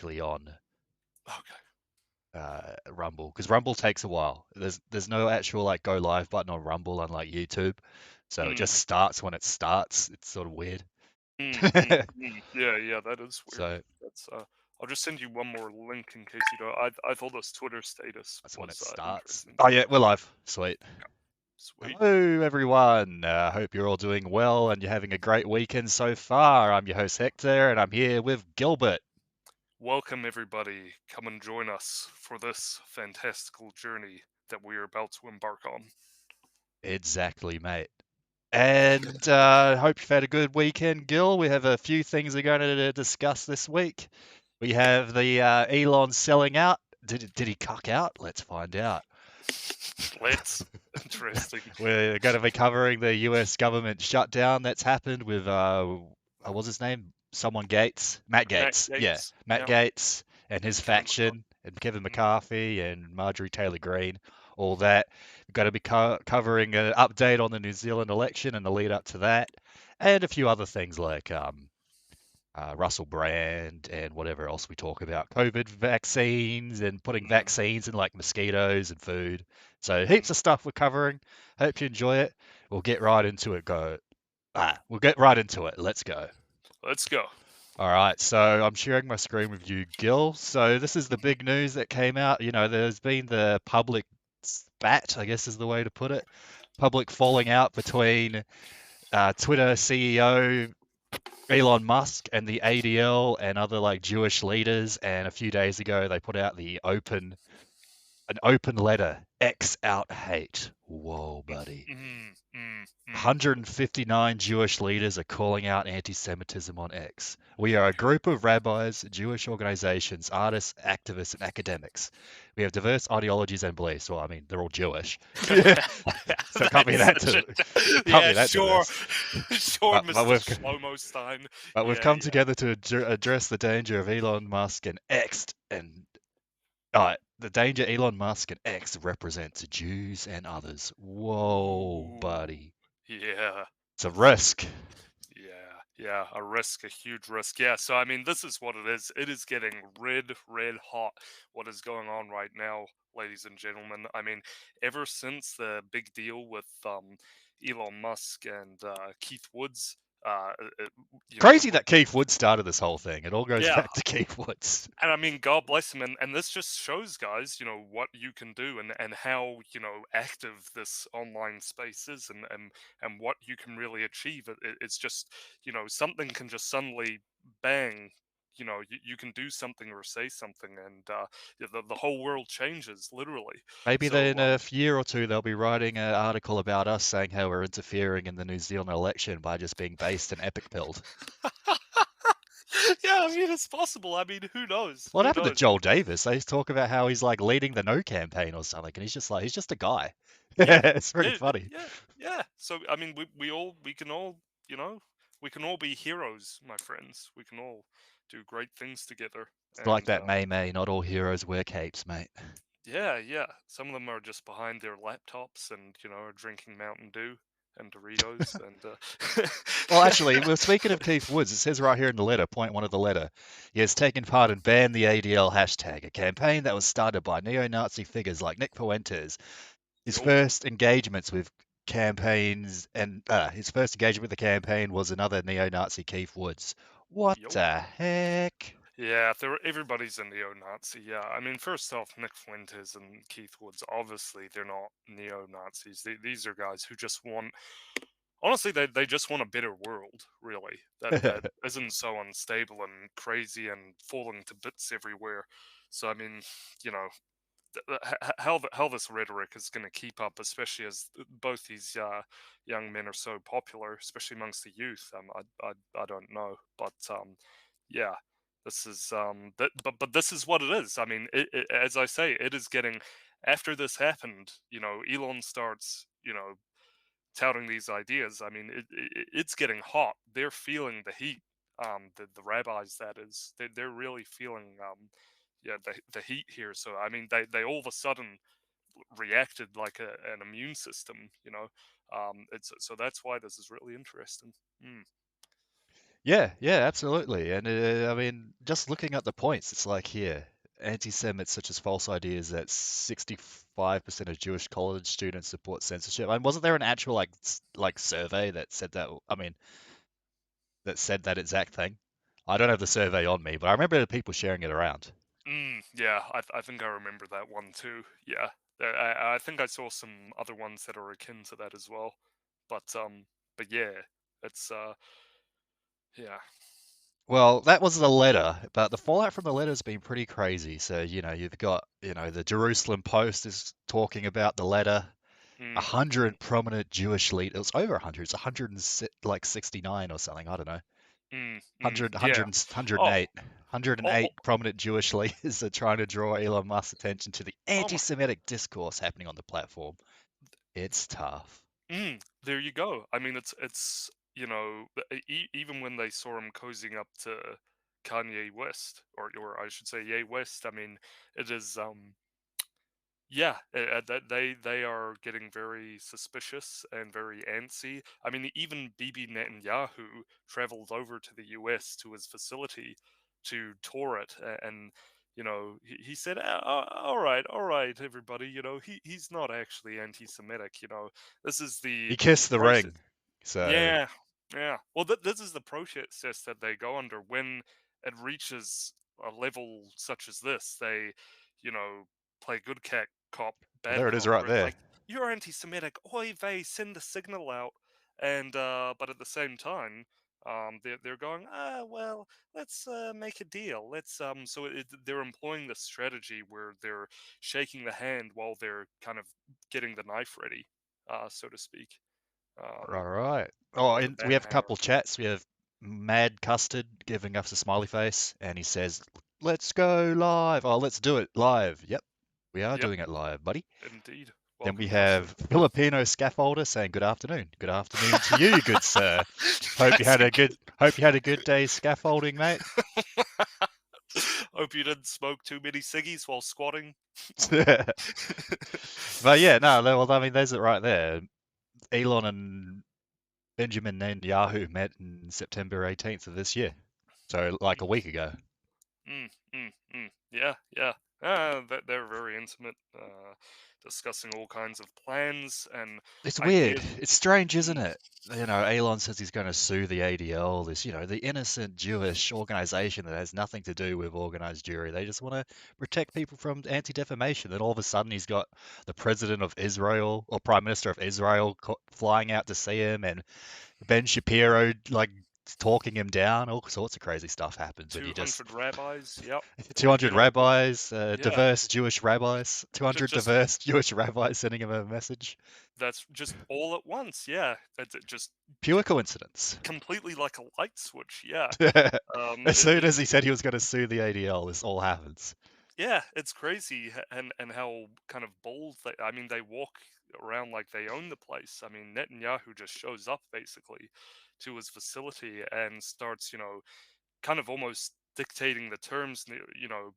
directly on Okay. Rumble, because Rumble takes a while. There's no actual like go live button on Rumble unlike YouTube, so it Mm, just starts when it starts. It's sort of weird. Yeah, that is weird. So That's I'll just send you one more link in case you don't. I thought this Twitter status that's when it was starts. interesting. Oh yeah, we're live. Sweet. Sweet. Hello everyone. Hope you're all doing well and you're having a great weekend so far. I'm your host Hector, and I'm here with Gilbert. Welcome everybody. Come and join us for this fantastical journey that we are about to embark on. Exactly, mate. And hope you've had a good weekend, Gil. We have a few things we're going to discuss this week. We have the Elon selling out. Did he cuck out? Let's find out. Let's. Interesting. We're going to be covering the US government shutdown that's happened with what's his name? Someone Gates, Matt Matt Gates. Yeah, Gates. Matt Yeah. Gates and his And Kevin McCarthy. faction and Kevin Mm, McCarthy and Marjorie Taylor Greene. All that. We're going to be covering an update on the New Zealand election and the lead up to that, and a few other things like Russell Brand and whatever else we talk about, COVID vaccines and putting mm, vaccines in like mosquitoes and food. So mm. heaps of stuff we're covering. Hope you enjoy it. We'll get right into it. We'll get right into it. Let's go. Let's go. All right, so I'm sharing my screen with you, Gil. So this is the Mhm. big news that came out. There's been the public spat, I guess is the way to put it. Public falling out between Twitter CEO Elon Musk and the ADL and other like Jewish leaders, and a few days ago they put out an open letter, X out hate. Whoa, buddy. Mm, mm, mm. 159 Jewish leaders are calling out anti-Semitism on X. We are a group of rabbis, Jewish organizations, artists, activists, and academics. We have diverse ideologies and beliefs. Well, I mean, they're all Jewish, so it can't be That's that such a. can't Yeah, be that sure. diverse. Sure, But Mr. we've Shlomo Stein. But we've Yeah, come yeah. together to address the danger of Elon Musk and X and the danger Elon Musk and X represent to Jews and others. Whoa, Ooh. buddy. Yeah. It's a risk. Yeah, a risk, a huge risk. Yeah, so I mean, this is what it is. It is getting red hot what is going on right now, ladies and gentlemen. I mean, ever since the big deal with Elon Musk and Keith Woods, it, you know, Crazy that Keith Woods started this whole thing. It all goes yeah, back to Keith Woods. and I mean, God bless him, and this just shows, guys, what you can do, and how active this online space is, and what you can really achieve. It's just something can just suddenly bang. You can do something or say something, and yeah, the whole world changes literally. Maybe So then in a year or two they'll be writing an article about us saying how we're interfering in the New Zealand election by just being based and epic pilled. yeah, I mean, it's possible. I mean, who knows? What Who happened to knows? Joel Davis? They talk about how he's like leading the No campaign or something, and he's just a guy. Yeah, It's pretty yeah, funny. yeah, yeah. So I mean, we can all you know we can all be heroes, my friends. We can all do great things together. It's like And that May, not all heroes wear capes, mate. yeah. Some of them are just behind their laptops and are drinking Mountain Dew and Doritos and Well, actually, well, speaking of Keith Woods, it says right here in the letter, point one of the letter, he has taken part in Ban the ADL hashtag, a campaign that was started by neo-Nazi figures like Nick Fuentes. His yo, first engagements with campaigns and his first engagement with the campaign was another neo-Nazi, Keith Woods. What yo. the heck? Yeah, everybody's a neo-Nazi. Yeah, I mean, first off, Nick Fuentes and Keith Woods, obviously they're not neo-Nazis. These are guys who just want. Honestly, they just want a better world, really. That isn't so unstable and crazy and falling to bits everywhere. So I mean, you know, how this rhetoric is going to keep up, especially as both these young men are so popular, especially amongst the youth. I don't know, but yeah, this is but this is what it is. I mean, as I say, it is getting. After this happened, Elon starts, touting these ideas. I mean, it's getting hot. They're feeling the heat. The rabbis, that is, they're really feeling yeah, the heat here. So I mean, they all of a sudden reacted like an immune system. It's so that's why this is really interesting. Mm. Yeah, yeah, absolutely. And I mean, just looking at the points, it's like here, anti-Semites such as false ideas that 65% of Jewish college students support censorship. And wasn't there an actual like survey that said that? I mean, that said that exact thing. I don't have the survey on me, but I remember the people sharing it around. Yeah, I think I remember that one too. Yeah, I think I saw some other ones that are akin to that as well. But yeah, it's yeah. Well, that was the letter, but the fallout from the letter has been pretty crazy. So, you've got, the Jerusalem Post is talking about the letter. A Mm, mm, hundred prominent Jewish leaders. It was over 100. It's 69 or something. I don't know. mm, 100, yeah. 100, Oh, 108. oh, 108 prominent Jewish leaders are trying to draw Elon Musk's attention to the oh my. anti-Semitic discourse happening on the platform. It's tough. There you go. I mean, it's even when they saw him cozying up to Kanye West, or I should say Ye West. I mean, it is yeah, that they are getting very suspicious and very antsy. I mean, even Bibi Netanyahu traveled over to the U.S. to his facility to tour it, and he said, all right, everybody, he's not actually anti-Semitic. This is He the kissed the process. ring. So Yeah, yeah. Well, this is the process that they go under when it reaches a level such as this. They, you know, play good cop, bad there it is cop, right where it's there. like you're anti-Semitic, oy vey, send the signal out, and but at the same time, they're going, well, let's make a deal. Let's so they're employing this strategy where they're shaking the hand while they're kind of getting the knife ready, so to speak. Right, Um, right. Oh, with a and we bad have a hammer. couple chats. We have Mad Custard giving us a smiley face, and he says, "Let's go live." Oh, let's do it live. Yep, we are Yep, doing it live, buddy. indeed. Then we Welcome, Custard. have Filipino scaffolder saying, "Good afternoon. Good afternoon to you, good sir. That's a Hope you had a good day scaffolding, mate." Hope you didn't smoke too many ciggies while squatting. But yeah, no, well, I mean, there's it right there. Elon and Benjamin Netanyahu met in September 18th of this year, so like a week ago. Yeah, yeah. They're very intimate, discussing all kinds of plans and It's weird. ideas. It's strange, isn't Mm, it? Elon says he's going to sue the ADL, the innocent Jewish organization that has nothing to do with organized Jewry. They just want to protect people from anti-defamation. Then all of a sudden he's got the president of Israel or prime minister of Israel flying out to see him, and Ben Shapiro like talking him down. All sorts of crazy stuff happens when you just 200 rabbis. Yep. 200 rabbis, Yeah. diverse Jewish rabbis, 200 Just diverse Jewish rabbis sending him a message. that's just all at once. Yeah. It's just Pure coincidence. completely like a light switch. Yeah. As soon It as he said he was going to sue the ADL, this all happens. Yeah, it's crazy, and how kind of bold they. I mean, they walk around like they own the place. I mean, Netanyahu just shows up basically to his facility and starts, kind of almost dictating the terms.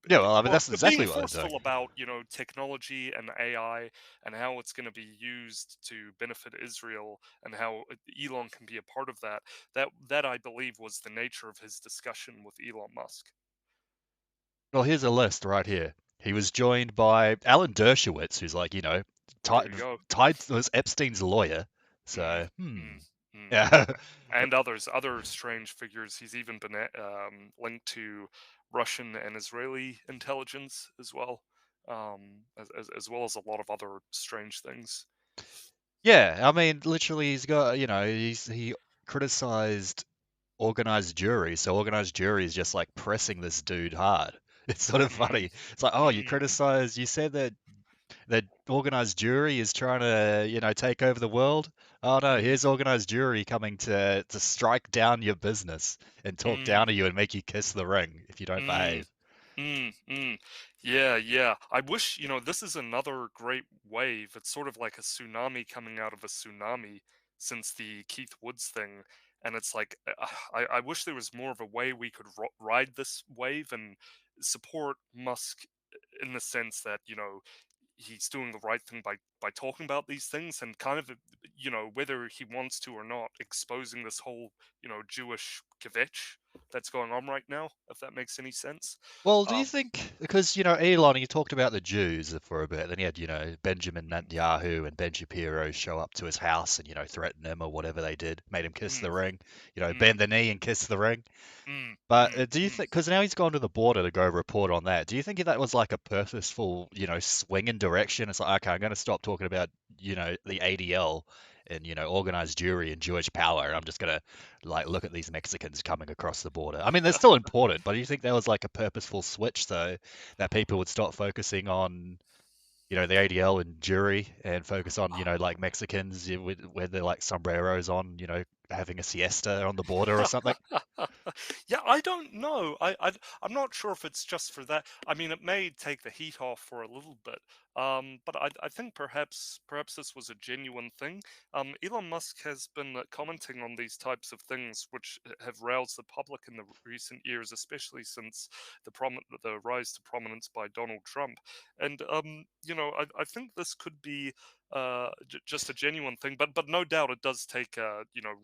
Yeah, well, I mean, Or that's being exactly what they're forceful doing. about, technology and AI and how it's going to be used to benefit Israel and how Elon can be a part of that. That I believe was the nature of his discussion with Elon Musk. Well, here's a list right here. He was joined by Alan Dershowitz, who's like, There tied, you go. was Epstein's lawyer. Mm, So, mm, mm. yeah. And other strange figures. He's even been linked to Russian and Israeli intelligence as well, as well as a lot of other strange things. Yeah, I mean, literally, he's got, he criticized organized jury. So organized jury is just like pressing this dude hard. It's sort of Mm, funny. It's like, oh, mm, you said that organized jury is trying to, take over the world. Oh no, mm, here's organized jury coming to strike down your business and talk mm, down to you and make you kiss the ring if you don't mm, behave. mm. Yeah, yeah. I wish, this is another great wave. It's sort of like a tsunami coming out of a tsunami since the Keith Woods thing. And it's like, I wish there was more of a way we could ride this wave and support Musk in the sense that, he's doing the right thing by talking about these things and kind of, whether he wants to or not, exposing this whole, Jewish kvetch that's going on right now, if that makes any sense. Well, do you Um, think, because, Elon, you talked about the Jews for a bit, then he had, Benjamin Netanyahu and Ben Shapiro show up to his house and, threaten him or whatever they did, made him kiss mm, the ring, mm, bend the knee and kiss the ring. mm, But mm, do you mm. think, because now he's gone to the border to go report on that, do you think that was like a purposeful, swing in direction? It's like, okay, I'm going to stop talking about, the ADL and, organized Jewry and Jewish power, and I'm just going to like look at these Mexicans coming across the border. I mean, they're still important, but do you think there was like a purposeful switch so that people would stop focusing on, the ADL and Jewry and focus on, like Mexicans with their like sombreros on, having a siesta on the border or something? Yeah, I don't know. I'm not sure if it's just for that. I mean, it may take the heat off for a little bit. But I think perhaps this was a genuine thing. Elon Musk has been commenting on these types of things, which have roused the public in the recent years, especially since the rise to prominence by Donald Trump. And I think this could be just a genuine thing, but no doubt it does take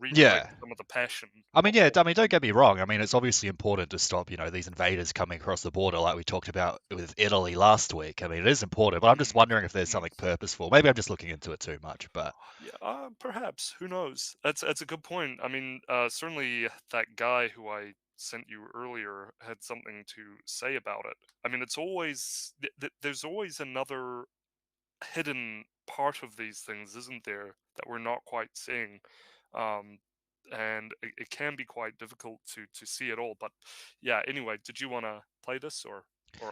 redirect Yeah. some of the passion I mean, yeah, off. I mean, don't get me wrong. I mean, it's obviously important to stop, these invaders coming across the border, like we talked about with Italy last week. I mean, it is important, but I'm just Mm, wondering if there's mm. something purposeful. Maybe I'm just looking into it too much, but Yeah, perhaps. Who knows? That's a good point. I mean, certainly that guy who I sent you earlier had something to say about it. I mean, it's always there's always another hidden part of these things, isn't there, that we're not quite seeing. Um, and it can be quite difficult to see it all. But yeah, anyway, did you want to play this or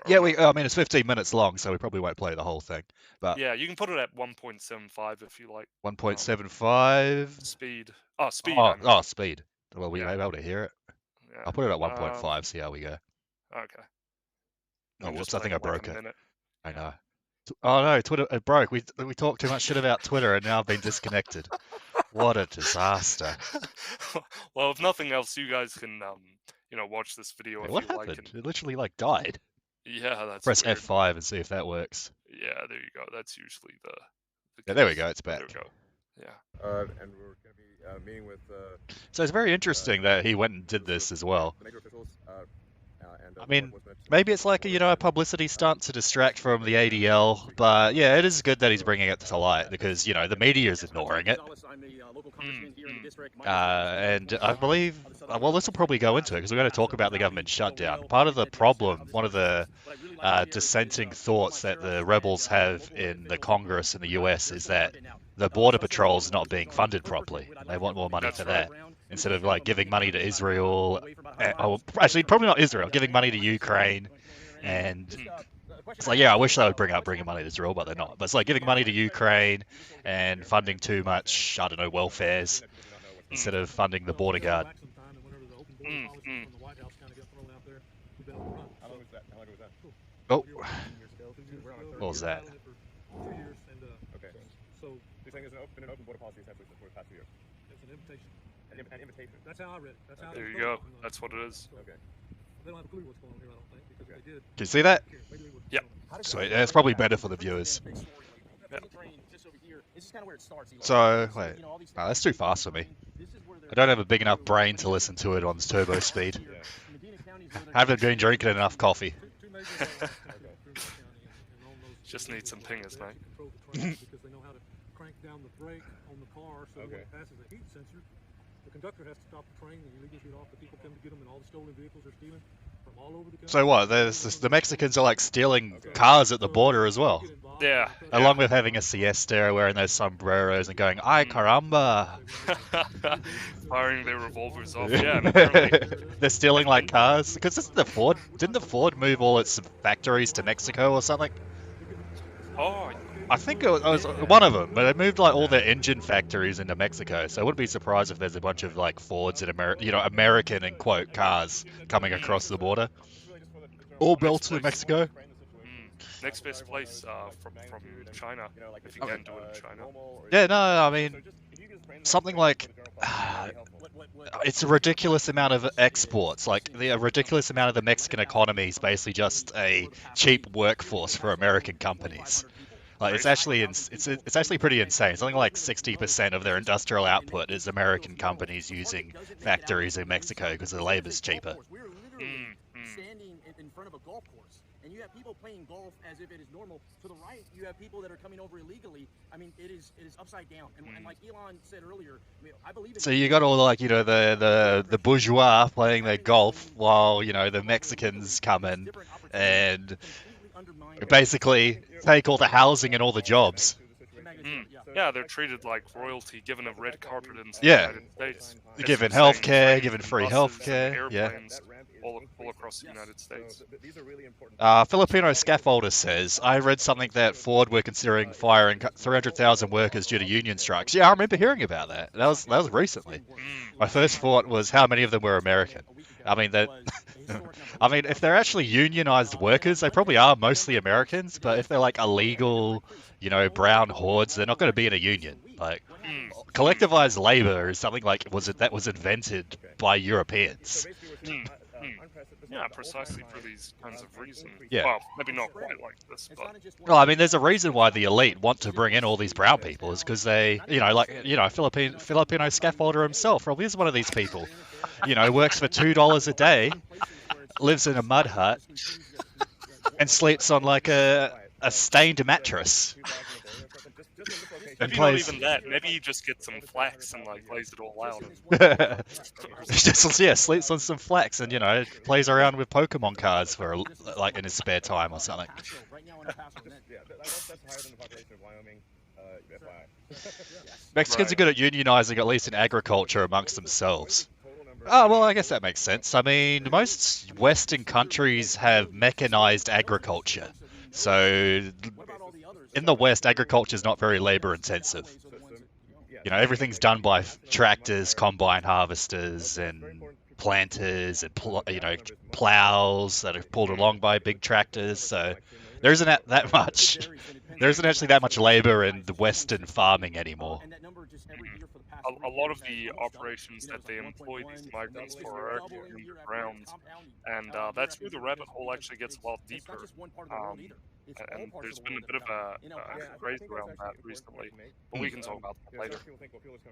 yeah, not? I mean, it's 15 minutes long, so we probably won't play the whole thing. But Yeah, you can put it at 1.75 if you like. Um, 1.75. speed. Oh, speed. Oh, I mean. oh, speed. Well, we Yeah, may be able to hear it. yeah. I'll put it at 1.5, see how we go. Okay. Oh, I'm whoops, just I think playing I like a broke it. minute. I Yeah. know. Oh no, Twitter it broke. We talked too much shit about Twitter, and now I've been disconnected. What a disaster. Well, if nothing else, you guys can watch this video Wait, if what you like. happened? And It literally like died. yeah, that's Press weird. F5 and see if that works. Yeah, there you go. That's usually the Yeah, there we case. go. It's But there we back. go. Yeah. And we're going to be meeting with So it's very interesting that he went and did sort this of as well. the major officials. I The law mean, enforcement maybe it's like border a and publicity stunt to distract from the Mexican ADL, but yeah, it is good that he's so bringing it to light because the media is ignoring it. I'm the local Mm, congressman here in the mm, district. My And I believe, of the Southern well, this will probably go into it because we're going to talk about the government shutdown. Part of the problem, one of the dissenting thoughts that the rebels have in the Congress in the US is that the border patrol is not being funded properly. And they want more money that's for right. that instead of like giving money to Israel. Oh, actually, probably not Israel, giving money to Ukraine. And Mm, it's like, yeah, I wish they would bringing money to Israel, but they're not. But it's like giving money to Ukraine and funding too much, I don't know, welfares mm, instead of funding the border guard. mm, mm. How long was that? Oh, what was that? Okay. So you're saying there's been an open border policy essentially for the past 2 years? It's an invitation. An invitation. That's how I read it. That's how There you go. That's what it is. Okay. They don't have a clue what's going on here, I don't think, because if they did, Can you see that? maybe they would. Yep. Sweet. Yeah, it's probably better for the viewers. Yep. So, wait. No, that's too fast for me. I don't have a big enough brain to listen to it on turbo speed. I haven't been drinking enough coffee. Two major and on those Just need some pingers, mate. control the train because they know how to crank down the brake on the car so when Okay. it passes a heat sensor, the conductor has to stop the train, the illegals get off, the people come to get them, and all the stolen vehicles are stealing from all over the country. So what? The Mexicans are like stealing cars at the border as well, Yeah. along with having a siesta, wearing those sombreros and going, "Ay caramba!" Firing their revolvers off. Yeah, and apparently. They're stealing like cars because didn't the Ford move all its factories to Mexico or something? Oh, I think it was one of them, but they moved like all their engine factories into Mexico. So I wouldn't be surprised if there's a bunch of like Fords and American in quote cars coming across the border, all built in Mexico. next best place from China, if you can do it in China. Yeah, no, I mean something like it's a ridiculous amount of exports. Like a ridiculous amount of the Mexican economy is basically just a cheap workforce for American companies. Like it's Crazy. actually it's actually pretty insane. Something like 60% of their industrial output is American companies using factories in Mexico because the labor's cheaper. Standing in front of a golf course, and you have people playing golf as if it is normal. To the right, you have people that are coming over illegally. I mean, it is upside down. And like Elon said earlier, I mean, I believe. So you got all like the bourgeois playing their golf while the Mexicans come in and basically take all the housing and all the jobs. Yeah, they're treated like royalty, given a red carpet in the Yeah. United States. Given It's insane. healthcare, Trains given and free buses and healthcare, yeah. airplanes all across the United States. These are really important. Filipino scaffolder says, I read something that Ford were considering firing 300,000 workers due to union strikes. Yeah, I remember hearing about that. That was recently. My first thought was how many of them were American. I mean, if they're actually unionized workers, they probably are mostly Americans. But if they're like illegal, brown hordes, they're not going to be in a union. Like, collectivized labor is something like that was invented by Europeans. Yeah, precisely for these kinds of reasons. Yeah. Well, maybe not quite like this, but Well, I mean, there's a reason why the elite want to bring in all these brown people, is because they, Filipino scaffolder himself probably is one of these people. Works for $2 a day, lives in a mud hut, and sleeps on like a stained mattress. And maybe not even that. Maybe you just get some flax and like lays it all out. just sleeps on some flax and plays around with Pokemon cards for like in his spare time or something. Yeah, that's higher than the population of Wyoming. Mexicans are good at unionizing, at least in agriculture, amongst themselves. Oh, well, I guess that makes sense. I mean, most Western countries have mechanized agriculture. So, in the West, agriculture is not very labor intensive. Everything's done by tractors, combine harvesters, and planters, and plows that are pulled along by big tractors. So, there isn't that much. There isn't actually that much labor in the Western farming anymore. A lot of the operations that they employ these migrants for are actually underground, and that's where the rabbit hole actually gets a lot deeper. And there's been a bit of a craze around that recently, but we can talk about that later.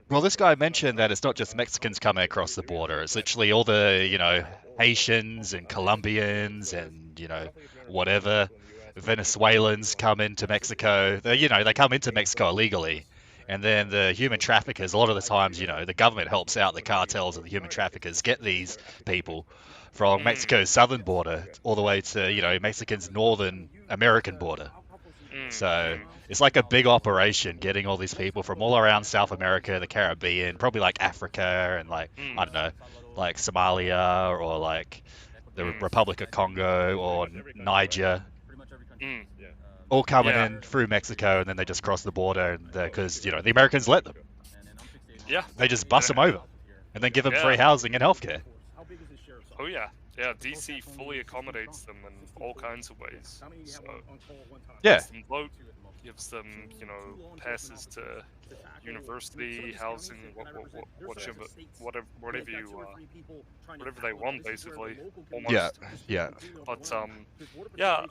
Well, this guy mentioned that it's not just Mexicans coming across the border. It's literally all the, Haitians and Colombians and, whatever, Venezuelans come into Mexico. They come into Mexico illegally. And then the human traffickers, a lot of the times, the government helps out the cartels and the human traffickers get these people from Mexico's southern border all the way to, Mexico's northern American border. So it's like a big operation getting all these people from all around South America, the Caribbean, probably like Africa and like, I don't know, like Somalia or like the Republic of Congo or Niger. All coming in through Mexico, and then they just cross the border, because the Americans let them. Yeah. They just bust them over, and then give them free housing and healthcare. Oh yeah, DC fully accommodates them in all kinds of ways. So, yeah. Gives them vote, gives them passes to university, housing, whatever they want, basically. Almost. Yeah. But yeah.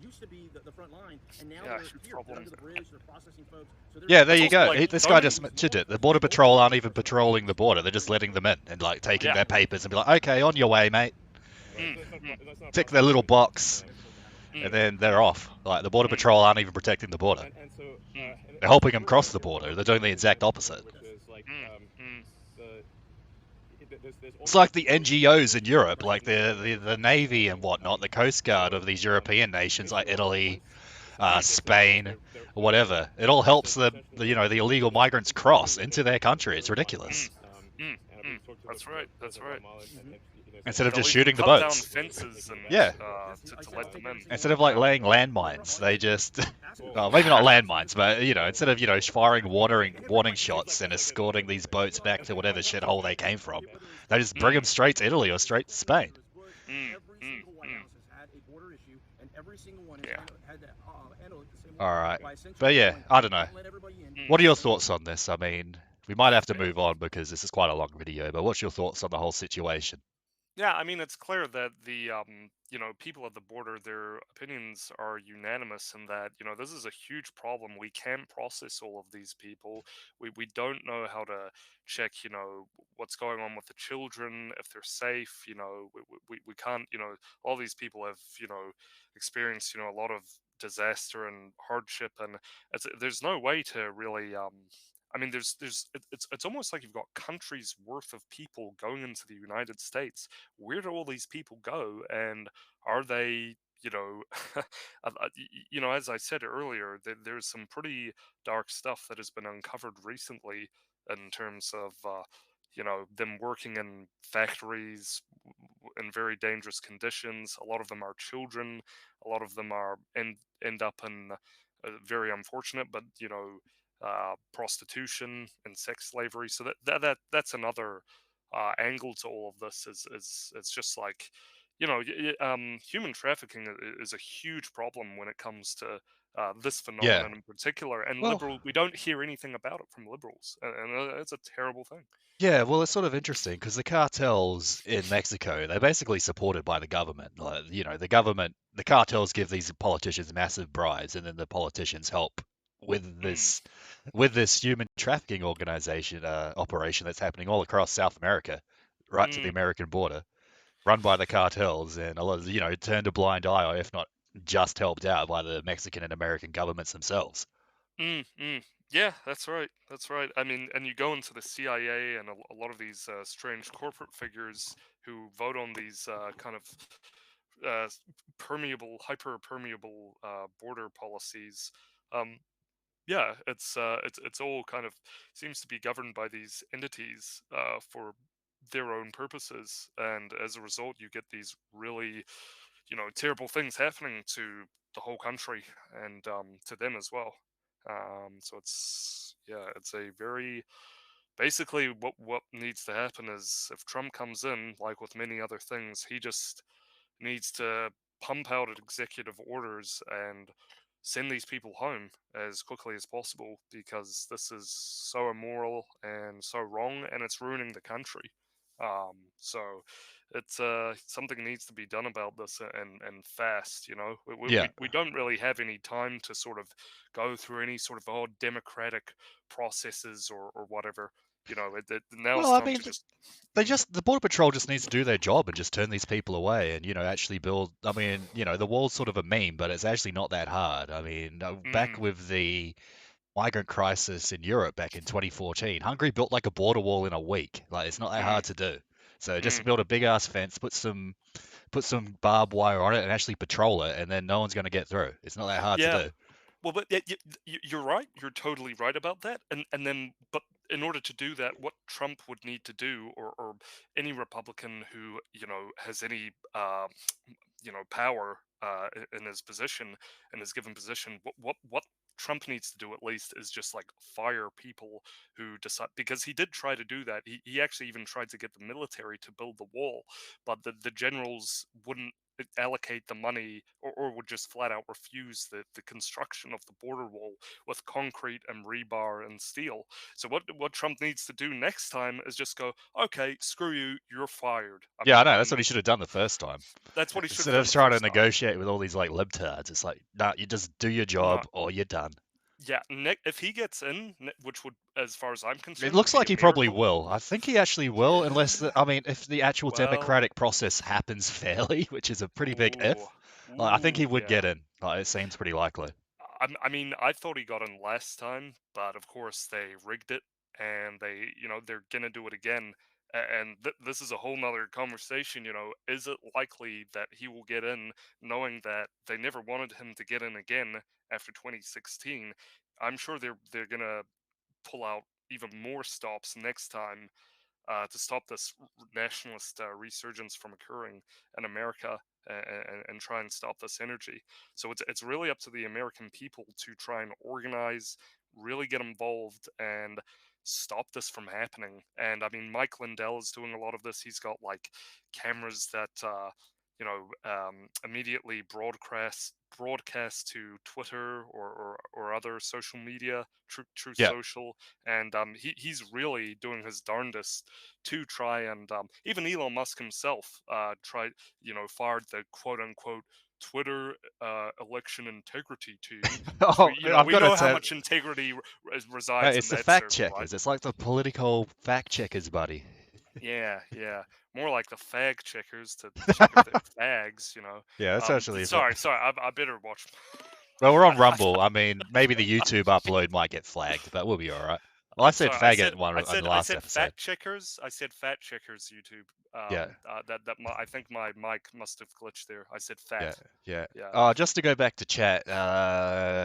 Used to be the front line, and now they're here under the bridge, they're processing folks. So Yeah, there you go. like, This guy just mentioned it. The Border Patrol aren't even patrolling the border. They're just letting them in and like taking their papers and be like, okay, on your way, mate. Tick their little box, and then they're off. Like the Border Patrol aren't even protecting the border. They're helping them cross the border. They're doing the exact opposite. It's like the NGOs in Europe, like the Navy and whatnot, the Coast Guard of these European nations like Italy, Spain, or whatever. It all helps the illegal migrants cross into their country. It's ridiculous. That's right. Instead of They'll just even shooting the cut boats. down fences and, Yeah. to let them in. Instead of like laying landmines, they just, well, maybe not landmines, but instead of firing warning shots and escorting these boats back to whatever shithole they came from, they just bring them straight to Italy or straight to Spain. Yeah. All right, but yeah, I don't know. What are your thoughts on this? I mean, we might have to move on because this is quite a long video, but what's your thoughts on the whole situation? Yeah, I mean, it's clear that the people at the border, their opinions are unanimous in that, this is a huge problem. We can't process all of these people. We don't know how to check, what's going on with the children, if they're safe. We can't, all these people have, experienced, a lot of disaster and hardship, and there's no way to really I mean, it's almost like you've got countries worth of people going into the United States. Where do all these people go, and are they, as I said earlier, there's some pretty dark stuff that has been uncovered recently in terms of them working in factories in very dangerous conditions. A lot of them are children. A lot of them are end up in very unfortunate, but prostitution and sex slavery. So that's another angle to all of this. Is it's just like, human trafficking is a huge problem when it comes to this Yeah. phenomenon in particular. And Well, we don't hear anything about it from liberals, and it's a terrible thing. yeah, well, it's sort of interesting because the cartels in Mexico, they're basically supported by the government. Like, the government, the cartels give these politicians massive bribes, and then the politicians help with Mm, this human trafficking organization operation that's happening all across South America, right to the mm. American border, run by the cartels, and a lot of, turned a blind eye, or if not just helped out by the Mexican and American governments themselves. Mm, mm. Yeah, that's right. That's right. I mean, and you go into the CIA and a lot of these strange corporate figures who vote on these kind of permeable, hyper permeable border policies. Um, yeah, it's all kind of seems to be governed by these entities for their own purposes, and as a result, you get these really, terrible things happening to the whole country and to them as well. So it's a very basically what needs to happen is if Trump comes in, like with many other things, he just needs to pump out executive orders and send these people home as quickly as possible because this is so immoral and so wrong and it's ruining the country. So it's something needs to be done about this and fast. Yeah. We don't really have any time to sort of go through any sort of democratic processes or whatever. Now Well, it's I time mean, to just. they Mm, just the Border Patrol just needs to do their job and just turn these people away and actually build. I mean, the wall's sort of a meme, but it's actually not that hard. I mean, back mm, with the migrant crisis in Europe back in 2014, Hungary built like a border wall in a week. Like it's not that mm, hard to do. So just mm. build a big ass fence, put some barbed wire on it, and actually patrol it, and then no one's going to get through. It's not that hard to Yeah. do. Well, but you're right. You're totally right about that. And then, but in order to do that, what Trump would need to do, or any Republican who has any power in his position, in his given position, what Trump needs to do at least is just like fire people who decide, because he did try to do that. He actually even tried to get the military to build the wall, but the generals wouldn't allocate the money, or would just flat out refuse the construction of the border wall with concrete and rebar and steel. So what Trump needs to do next time is just go, okay, screw you, you're fired. Yeah, I know. That's what he should have done the first time. That's what he should have Instead of done the trying to first time. negotiate with all these like libtards, it's like, nah, you just do your No, job or you're done. yeah, if he gets in, which would, as far as I'm It concerned, would looks be like a he probably miracle. will. I think he actually will, unless Yeah. I mean, if the actual Well, democratic process happens fairly, which is a pretty big ooh, if. I think he ooh, would yeah. get in. Like, it seems pretty likely. I mean, I thought he got in last time, but of course they rigged it, and they're gonna do it again. And this is a whole nother conversation. Is it likely that he will get in, knowing that they never wanted him to get in again after 2016? I'm sure they're gonna pull out even more stops next time to stop this nationalist resurgence from occurring in America, and try and stop this energy. So it's really up to the American people to try and organize, really get involved, and stop this from happening. And I mean, Mike Lindell is doing a lot of this. He's got like cameras that immediately broadcast to Twitter or other social media, Truth Yeah. Social, and he's really doing his darndest to try and even Elon Musk himself fired the quote unquote Twitter election integrity team, which Oh, I've we got to know how say, much integrity resides in it's the that fact circle, right? checkers. It's like the political fact checkers, buddy. Yeah, yeah. More like the fag checkers to check if they're fags, Yeah, that's actually. Sorry, I better watch. Well, we're on I, Rumble. I mean, maybe the YouTube upload might get flagged, but we'll be all right. Well, I I'm said sorry. faggot one on the I last said episode. fat checkers. I said fat checkers. YouTube. Yeah, I think my mic must have glitched there. I said yeah, fat. yeah. Yeah. Just to go back to chat,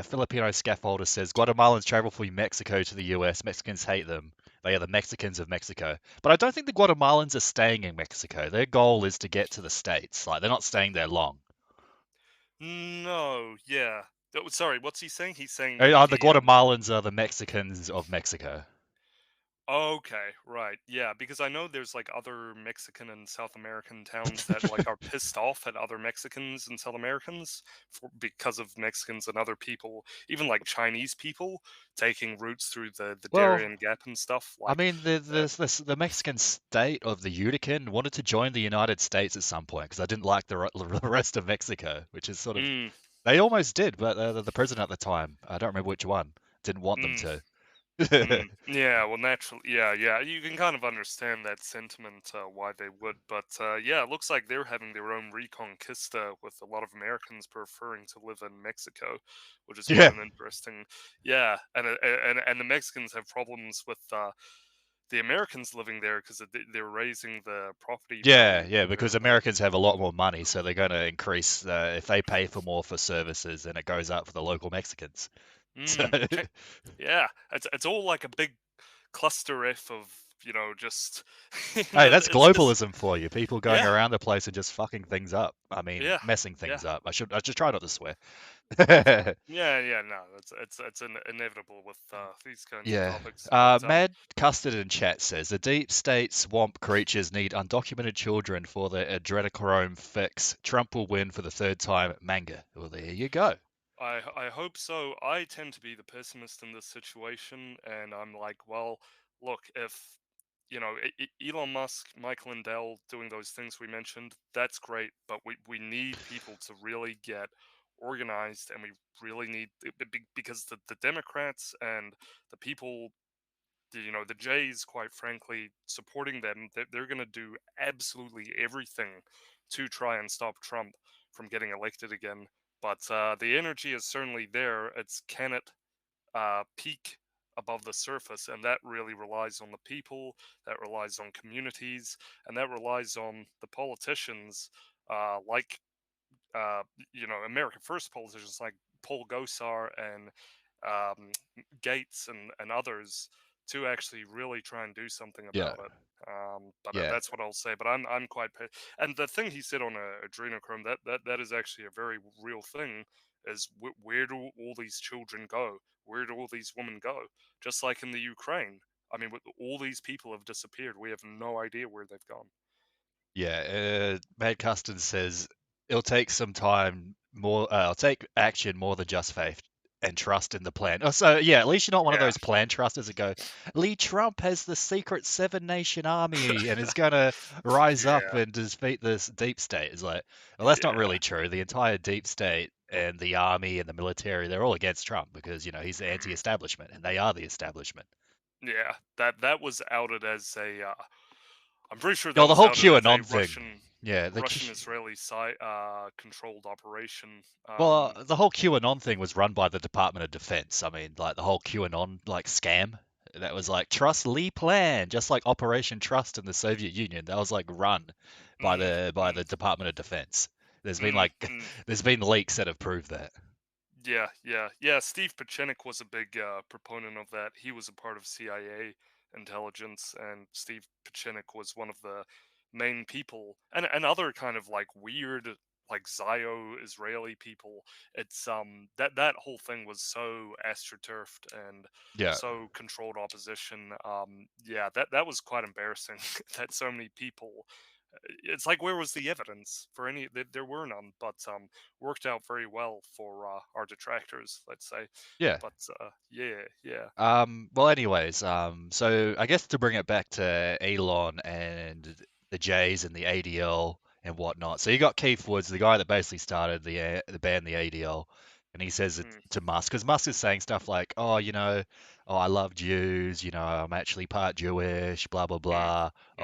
Filipino scaffolder says Guatemalans travel from Mexico to the US. Mexicans hate them. They are the Mexicans of Mexico. But I don't think the Guatemalans are staying in Mexico. Their goal is to get to the States. Like, they're not staying there long. No. Yeah. Sorry. What's he saying? He's saying that The Guatemalans are the Mexicans of Mexico. Okay, right. Yeah, because I know there's like other Mexican and South American towns that like are pissed off at other Mexicans and South Americans because of Mexicans and other people, even like Chinese people taking routes through the Well, Darien Gap and stuff. I Like, mean, the Mexican state of the Yucatan wanted to join the United States at some point because I didn't like the rest of Mexico, which is sort of mm, they almost did, but the president at the time, I don't remember which one, didn't want them mm. to. Yeah, well, naturally, yeah. You can kind of understand that sentiment, why they would, but yeah, it looks like they're having their own Reconquista with a lot of Americans preferring to live in Mexico, which is quite Yeah, an interesting. Yeah, and the Mexicans have problems with the Americans living there because they're raising the property yeah, values yeah, there. because Americans have a lot more money, so they're going to increase if they pay for more for services, then it goes up for the local Mexicans. So, Okay. Yeah, it's all like a big cluster F of just hey, that's it's just globalism for you. People going yeah. around the place and just fucking things up. I mean, Yeah, messing yeah, things up. I should try not to swear. yeah. No, it's inevitable with these kinds of Yeah. topics. But Mad Custard in chat says the deep state swamp creatures need undocumented children for their adrenochrome fix. Trump will win for the third time. Manga. Well, there you go. I hope so. I tend to be the pessimist in this situation, and I'm like, well, look, if Elon Musk, Michael Lindell doing those things we mentioned, that's great, but we need people to really get organized, and we really need because the Democrats and the people the Jays, quite frankly, supporting them, they're going to do absolutely everything to try and stop Trump from getting elected again. But the energy is certainly there. It's can it peak above the surface, and that really relies on the people, that relies on communities, and that relies on the politicians, like America First politicians like Paul Gosar and um, Gates and others to actually really try and do something Yeah. about it. But Yeah. that's what I'll say. But I'm quite and the thing he said on adrenochrome that is actually a very real thing. Is where do all these children go? Where do all these women go? Just like in the Ukraine. I mean, all these people have disappeared. We have no idea where they've gone. Yeah. Mad Custard says it'll take some time more. It'll take action more than just faith and trust in the plan. Oh, so yeah, at least you're not one of Yeah, those plan trusters that go, Lee Trump has the secret seven nation army and is gonna rise up yeah, and defeat this deep state. It's like, well, that's not yeah. really true. The entire deep state and the army and the military, they're all against Trump because, he's the Mm. anti-establishment and they are the establishment. Yeah, that was outed as a. I'm pretty sure Oh, that the was whole outed as a QAnon thing. Yeah, Russian Israeli controlled operation. Well, the whole QAnon thing was run by the Department of Defense. I mean, like the whole QAnon like scam that was like Trust Lee plan, just like Operation Trust in the Soviet Union. That was like run by Mm, the Department of Defense. There's been mm, like mm. there's been leaks that have proved that. Yeah. Steve Pachenik was a big proponent of that. He was a part of CIA intelligence, and Steve Pachenik was one of the main people, and other kind of like weird, like Zio-Israeli people. It's that whole thing was so astroturfed and Yeah. so controlled opposition. Yeah, that was quite embarrassing that so many people It's like, where was the evidence for any? There were none, but worked out very well for our detractors, let's say. Yeah. But yeah, yeah. Well, anyways, so I guess to bring it back to Elon and the Jays and the ADL and whatnot. So you got Keith Woods, the guy that basically started the band, the ADL, and he says it Mm, to Musk because Musk is saying stuff like, "Oh, oh, I love Jews. I'm actually part Jewish. Blah blah mm, blah. mm.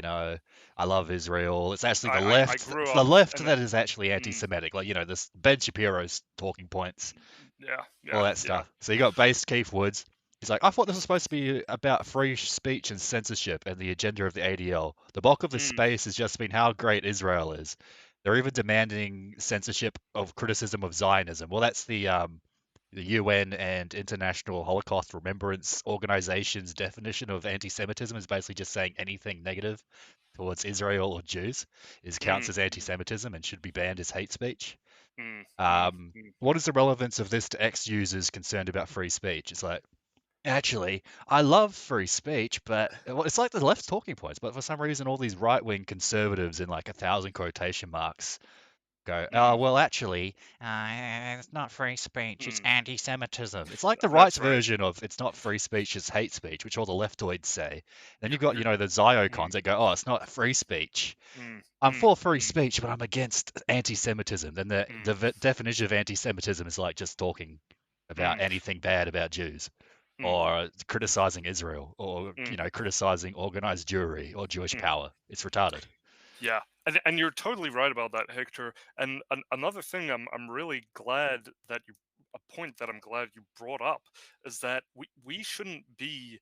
Oh, I love Israel." It's actually the I left. grew It's up the left and that is actually mm, anti-Semitic. Like, this Ben Shapiro's talking points, yeah, all yeah, that yeah. stuff. So you got base Keith Woods. He's like, I thought this was supposed to be about free speech and censorship and the agenda of the ADL. The bulk of the Mm, space has just been how great Israel is. They're even demanding censorship of criticism of Zionism. Well, that's the UN and International Holocaust Remembrance Organization's definition of anti-Semitism is basically just saying anything negative towards Israel or Jews is mm, counts as anti-Semitism and should be banned as hate speech. mm, mm, mm, What is the relevance of this to ex-users concerned about free speech? It's like, actually, I love free speech, but it's like the left's talking points. But for some reason, all these right-wing conservatives in like 1,000 quotation marks go, oh, mm, well, actually, it's not free speech, it's mm. anti-Semitism. It's like the right's That's right. version of it's not free speech, it's hate speech, which all the leftoids say. Then You're, you've got, you're, the mm, Ziocons that go, oh, it's not free speech. mm, I'm mm, for free mm, speech, but I'm against anti-Semitism. Then the definition of anti-Semitism is like just talking about mm, anything bad about Jews, mm, or criticizing Israel, or mm, criticizing organized Jewry or Jewish mm. power. It's retarded. Yeah, and you're totally right about that, Hector. And another thing I'm really glad that you a point that I'm glad you brought up is that we shouldn't be,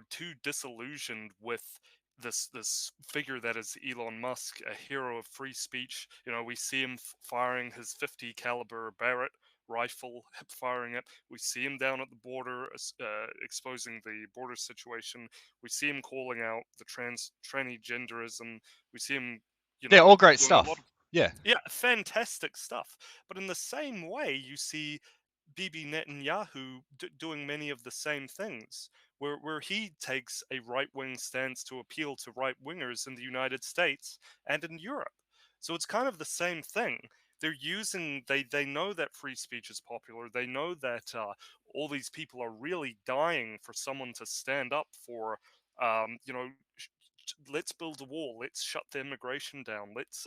too disillusioned with this figure that is Elon Musk, a hero of free speech. We see him firing his 50 caliber Barrett rifle, hip firing it. We see him down at the border, exposing the border situation. We see him calling out the transgenderism. We see him, Yeah, all great doing a lot stuff. of, Yeah. yeah, fantastic stuff. But in the same way, you see Bibi Netanyahu doing many of the same things, where he takes a right wing stance to appeal to right wingers in the United States and in Europe. So it's kind of the same thing. They know that free speech is popular. They know that all these people are really dying for someone to stand up for, um, you know, let's build a wall, let's shut the immigration down, let's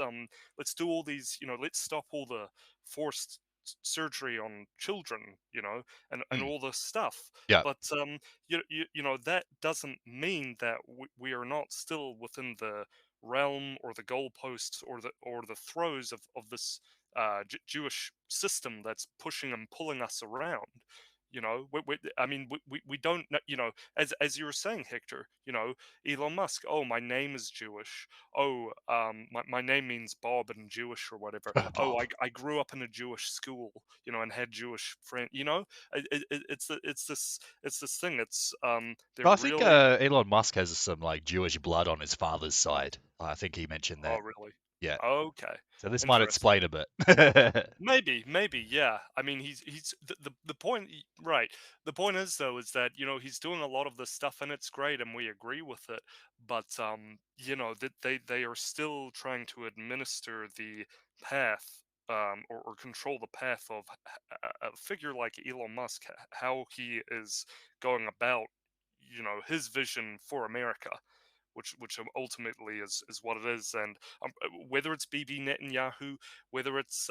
do all these, let's stop all the forced surgery on children, and Mm. all this stuff. Yeah. But that doesn't mean that we are not still within the realm or the goalposts or the throes of this Jewish system that's pushing and pulling us around. I mean, we don't know, as you were saying, Hector, Elon Musk, oh, my name is Jewish. Oh, my name means Bob in Jewish or whatever. Oh, Bob. I grew up in a Jewish school, and had Jewish friends. It's this thing. They're Well, I think really. Elon Musk has some like Jewish blood on his father's side. I think he mentioned Oh, that. really? Yeah. Okay. So this might Interesting. explain a bit. Maybe, yeah. I mean, he's the point, right? The point is though is that he's doing a lot of this stuff and it's great and we agree with it, but that they are still trying to administer the path, or control the path of a figure like Elon Musk, how he is going about his vision for America, which ultimately is what it is. And whether it's Bibi Netanyahu, whether it's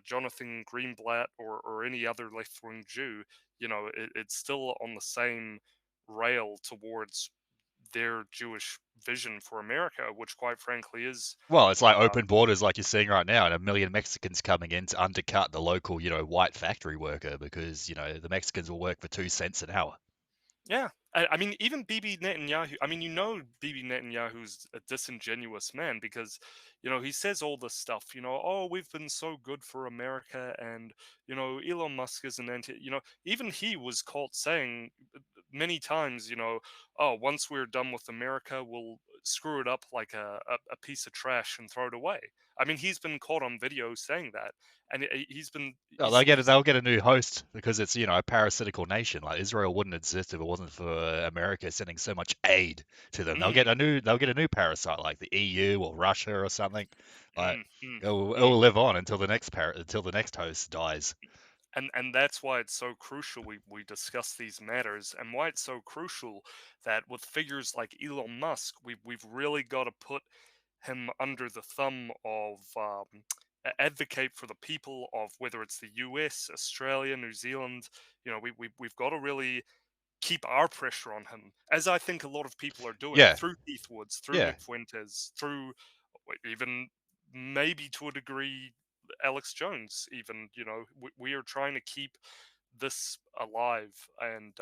Jonathan Greenblatt or any other left wing Jew, it's still on the same rail towards their Jewish vision for America, which quite frankly is. Well, it's like Uh, open borders like you're seeing right now, and a million Mexicans coming in to undercut the local, white factory worker because, the Mexicans will work for 2 cents an hour. Yeah, I mean, even Bibi Netanyahu. I mean, Bibi Netanyahu's a disingenuous man because, he says all this stuff. Oh, we've been so good for America, and Elon Musk is an anti. Even he was caught saying many times, oh, once we're done with America, we'll screw it up like a piece of trash and throw it away. I mean, he's been caught on video saying that, and he's been. Oh, they'll get a new host because it's, a parasitical nation. Like Israel wouldn't exist if it wasn't for America sending so much aid to them. They'll get a new parasite like the EU or Russia or something. Like it will live on until the next host dies. And that's why it's so crucial we discuss these matters, and why it's so crucial that with figures like Elon Musk, we've really got to put him under the thumb of advocate for the people of whether it's the US, Australia, New Zealand. We've got to really keep our pressure on him, as I think a lot of people are doing through Keith Woods, through Nick Fuentes, through even maybe to a degree Alex Jones. Even we are trying to keep this alive, and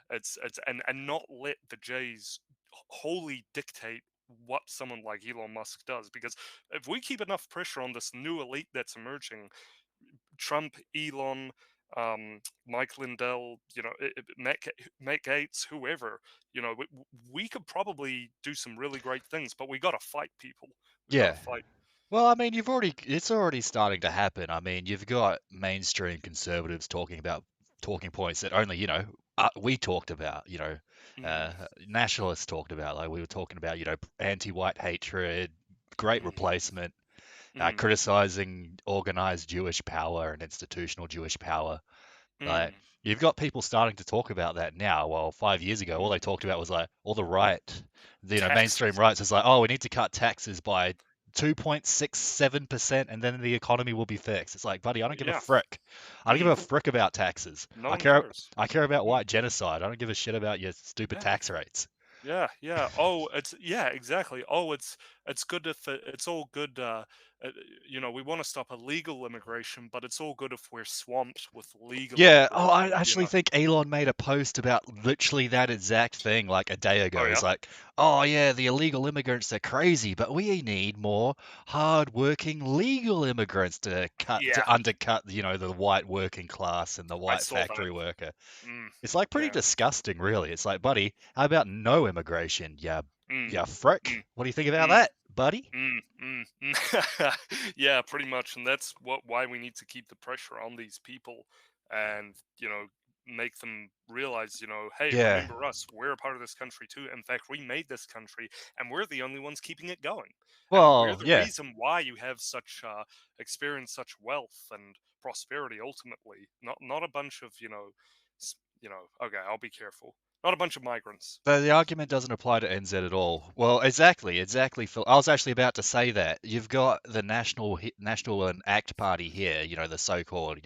it's and not let the Jays wholly dictate what someone like Elon Musk does, because if we keep enough pressure on this new elite that's emerging, Trump, Elon, Mike Lindell, Matt Gates, whoever, we could probably do some really great things, but we got to fight people. We got to fight. Well, I mean, it's already starting to happen. I mean, you've got mainstream conservatives talking about talking points that only, we talked about, nationalists talked about, like we were talking about, anti-white hatred, great replacement, criticizing organized Jewish power and institutional Jewish power. Like, you've got people starting to talk about that now. Well, 5 years ago, all they talked about was like all the right, mainstream rights is like, oh, we need to cut taxes by 2.67%, and then the economy will be fixed. It's like, buddy, I don't give a frick. I don't give a frick about taxes. No I care about white genocide. I don't give a shit about your stupid tax rates. Yeah. Oh, exactly. Oh, it's good if it's all good. We want to stop illegal immigration, but it's all good if we're swamped with legal. Yeah. Oh, I actually think Elon made a post about literally that exact thing like a day ago. It's like, oh yeah, the illegal immigrants are crazy, but we need more hard-working legal immigrants to undercut, the white working class and the white factory worker. It's like pretty disgusting, really. It's like, buddy, how about no immigration? Yeah, frick. What do you think about that, buddy? Yeah, pretty much, and that's why we need to keep the pressure on these people, and make them realize, hey, remember us? We're a part of this country too. In fact, we made this country, and we're the only ones keeping it going. Well, and we're the reason why you have such experienced such wealth and prosperity. Ultimately, not a bunch of okay, I'll be careful. Not a bunch of migrants. So the argument doesn't apply to NZ at all. Well, exactly, Phil. I was actually about to say that. You've got the National and ACT Party here, the so-called,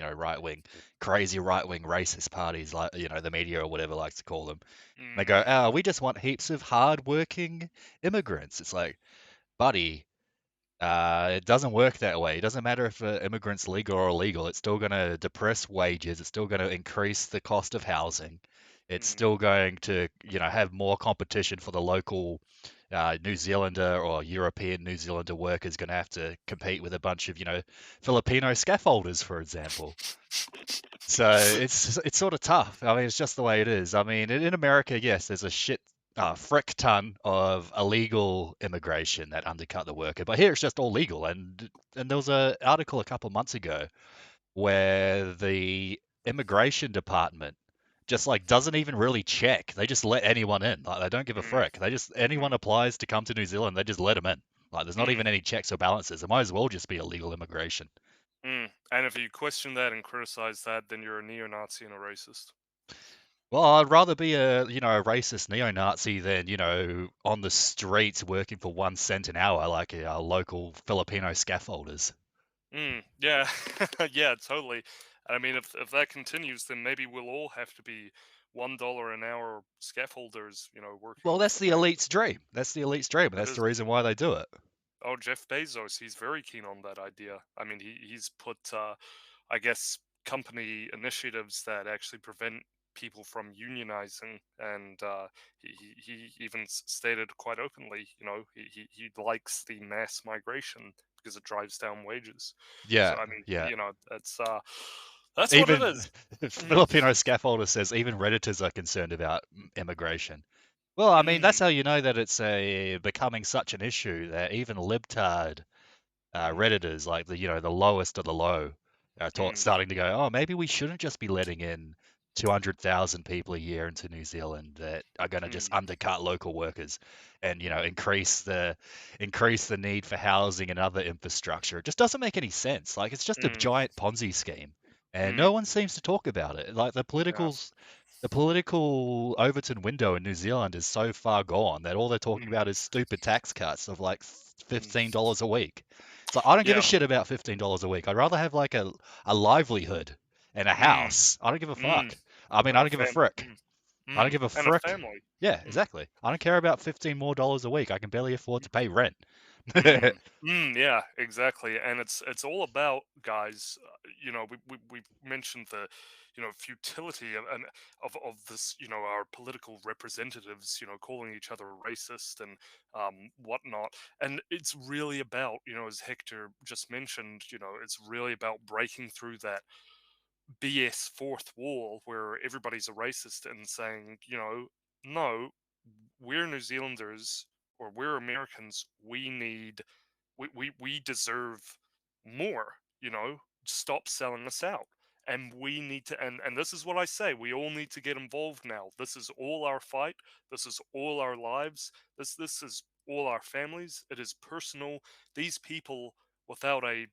crazy right-wing racist parties, like, the media or whatever likes to call them. They go, oh, we just want heaps of hard-working immigrants. It's like, buddy, it doesn't work that way. It doesn't matter if an immigrant's legal or illegal. It's still going to depress wages. It's still going to increase the cost of housing. It's still going to, have more competition for the local New Zealander or European New Zealander workers going to have to compete with a bunch of, Filipino scaffolders, for example. So it's sort of tough. I mean, it's just the way it is. I mean, in America, yes, there's a frick ton of illegal immigration that undercut the worker, but here it's just all legal. And there was an article a couple months ago where the immigration department just doesn't even really check. They just let anyone in. Like, they don't give a frick. Anyone applies to come to New Zealand, they just let them in. Like, there's not even any checks or balances. It might as well just be illegal immigration. And if you question that and criticize that, then you're a neo-Nazi and a racist. Well, I'd rather be a racist neo-Nazi than, on the streets working for 1 cent an hour like our local Filipino scaffolders. Yeah, yeah, totally. I mean, if that continues, then maybe we'll all have to be $1 an hour scaffolders, working. Well, that's the elite's dream. That's the elite's dream. That's the reason why they do it. Oh, Jeff Bezos, he's very keen on that idea. I mean, he's put, I guess, company initiatives that actually prevent people from unionizing, and he even stated quite openly, he likes the mass migration because it drives down wages. Yeah. So, I mean, yeah. That's even, what it is. Filipino scaffolder says even Redditors are concerned about immigration. Well, I mean, that's Mm, how you know that it's becoming such an issue that even libtard Redditors, like the lowest of the low, are mm, starting to go, oh, maybe we shouldn't just be letting in 200,000 people a year into New Zealand that are going to just mm, undercut local workers and increase the need for housing and other infrastructure. It just doesn't make any sense. Like it's just a mm, giant Ponzi scheme, and mm, no one seems to talk about it. Like yeah, the political Overton window in New Zealand is so far gone that all they're talking mm, about is stupid tax cuts of like mm, $15 a week. It's like I don't give a yeah, shit about $15 a week. I'd rather have like a livelihood and a mm, house. I don't give a mm, fuck. I mean, and I a don't give a fam, frick. mm, I don't mm, give a and a frick. family. Yeah, Mm. exactly. I don't care about 15 more dollars a week. I can barely afford to pay rent. Mm, yeah, exactly. And it's all about guys. We mentioned the futility of this. Our political representatives. Calling each other racist and whatnot. And it's really about as Hector just mentioned. It's really about breaking through that BS fourth wall where everybody's a racist and saying no, we're New Zealanders or we're Americans. We deserve more. Stop selling us out. And we need to, and this is what I say, we all need to get involved now. This is all our fight. This is all our lives. This is all our families. It is personal. These people, without a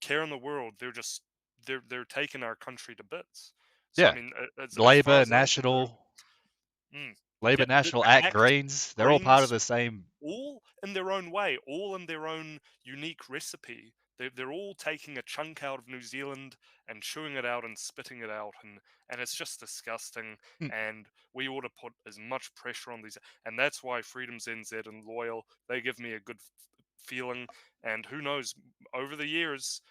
care in the world, they're taking our country to bits. So I Yeah, mean, as far Labor, as I'm concerned, National, mm, Labor, yeah, National, the ACT, ACT, Greens, they're all part of Greens, the same. all in their own way, all in their own unique recipe. They're all taking a chunk out of New Zealand and chewing it out and spitting it out, and it's just disgusting. Hmm. And we ought to put as much pressure on these, and that's why Freedom's NZ and Loyal, they give me a good feeling. And who knows, over the years,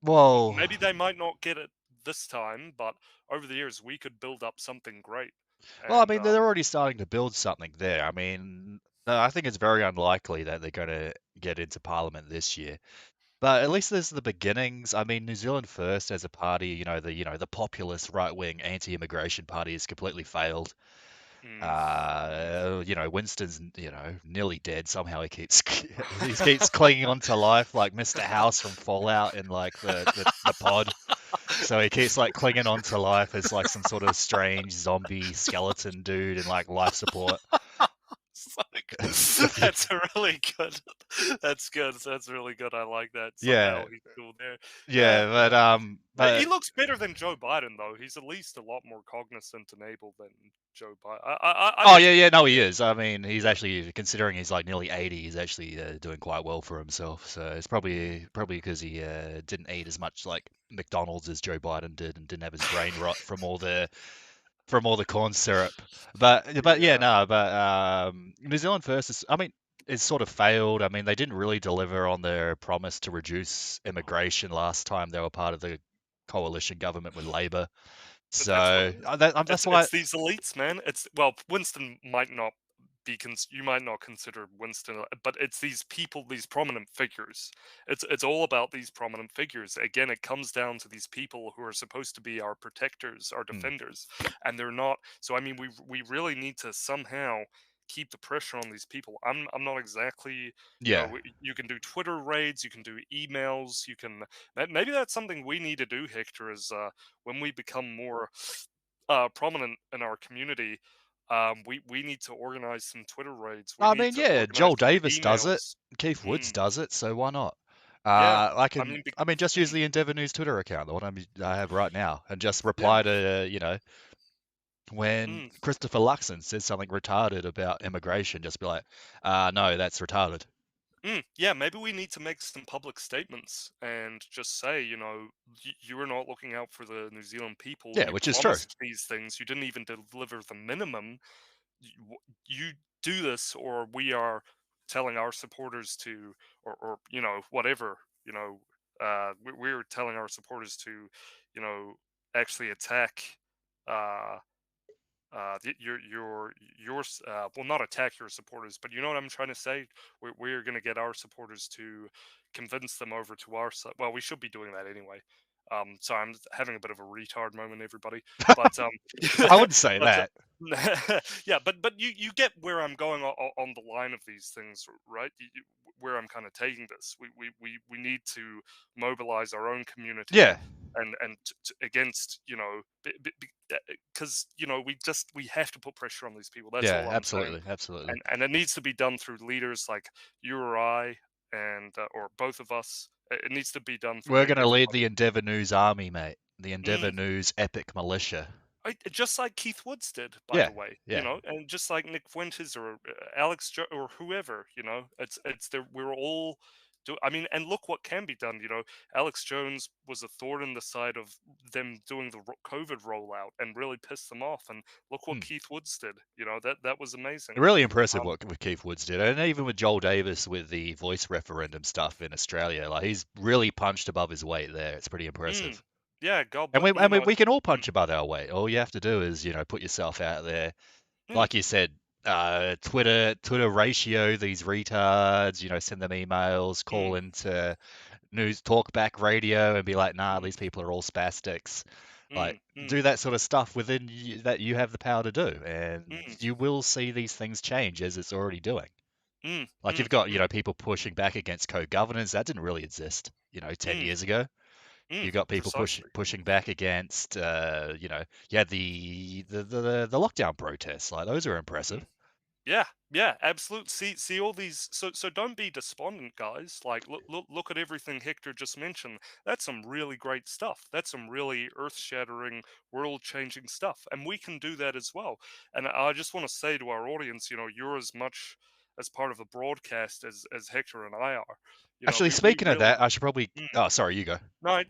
Well, maybe they might not get it this time, but over the years we could build up something great. well, I And mean, they're already starting to build something there. I mean, I think it's very unlikely that they're going to get into Parliament this year. But at least there's the beginnings. I mean, New Zealand First as a party, the populist right-wing anti-immigration party has completely failed. mm, Winston's, nearly dead. Somehow he keeps clinging on to life like Mr. House from Fallout in like the pod. So he keeps like clinging on to life as like some sort of strange zombie skeleton dude in like life support. That's really good. That's good. That's really good. I like that. Yeah, Somehow he's still there. Yeah, yeah, yeah. He but looks better than Joe Biden, though. He's at least a lot more cognizant and able than Joe Biden. I oh think yeah, he. yeah, no, he is. I mean, he's actually considering he's like nearly 80. He's actually doing quite well for himself. So it's probably because he didn't eat as much like McDonald's as Joe Biden did, and didn't have his brain rot from all the corn syrup. But yeah, Yeah. no, but New Zealand First is, I mean, it's sort of failed. I mean, they didn't really deliver on their promise to reduce immigration last time they were part of the coalition government with Labor. That's what So it is. that's why. It's these elites, man. It's well, Winston might not be you might not consider Winston, but it's these people, these prominent figures. It's all about these prominent figures. Again, it comes down to these people who are supposed to be our protectors, our Hmm, defenders, and they're not. So I mean, we really need to somehow keep the pressure on these people. I'm not exactly, yeah. you can do Twitter raids, you can do emails, you can maybe that's something we need to do, Hector, is when we become more prominent in our community, we need to organize some Twitter raids. We I need mean, to yeah, organize Joel some Davis does it. emails. Keith Woods Mm, does it. So why not? yeah, I I can. mean, I mean, just use mm, the Endeavour News Twitter account, the one I have right now, and just yeah, reply to when mm, Christopher Luxon says something retarded about immigration, just be like, no, that's retarded. yeah. Maybe we need to make some public statements and just say, you were not looking out for the New Zealand people. Yeah, You which is true. promised these things. You didn't even deliver the minimum. You do this, or we are telling our supporters to, or whatever, we're telling our supporters to, you know, actually attack. Uh, well, not attack your supporters, but you know what I'm trying to say. We're going to get our supporters to convince them over to our side. Well, we should be doing that anyway. Sorry, I'm having a bit of a retard moment, everybody. But I wouldn't say but that. yeah, but you get where I'm going on the line of these things, right? Where I'm kind of taking this. We need to mobilize our own community Yeah, and against because we have to put pressure on these people. That's yeah, all I'm saying, absolutely, absolutely. and it needs to be done through leaders like you or I, and or both of us. It needs to be done through We're going to lead everybody. the Endeavour News Army, mate. The Mm. Endeavour News Epic Militia. Just like Keith Woods did, by Yeah, the way, yeah. and just like Nick Fuentes or or whoever, it's there. We're all do. I mean, and look what can be done. Alex Jones was a thorn in the side of them doing the COVID rollout and really pissed them off. And look what Hmm. Keith Woods did. That was amazing. Really impressive Um, what Keith Woods did, and even with Joel Davis with the voice referendum stuff in Australia, like he's really punched above his weight there. It's pretty mm, impressive. yeah, God, And but we can all mm, punch above our weight. All you have to do is, put yourself out there. mm, Like you said, Twitter ratio these retards, send them emails, call mm, into news talkback radio and be like, nah, mm, these people are all spastics. Like, mm, mm, do that sort of stuff within you, that you have the power to do, and mm, you will see these things change as it's already doing. mm, Like mm, you've got, mm, people pushing back against co-governance. That didn't really exist, 10 mm, years ago. You got people precisely. pushing back against, you had the lockdown protests. Like those are impressive. Yeah, yeah, absolutely. See all these. So don't be despondent, guys. Like look at everything Hector just mentioned. That's some really great stuff. That's some really earth-shattering, world-changing stuff, and we can do that as well. And I just want to say to our audience, you're as much as part of the broadcast as Hector and I are. Actually, We speaking of really. that, I should probably. Mm. Oh, sorry, you go. No,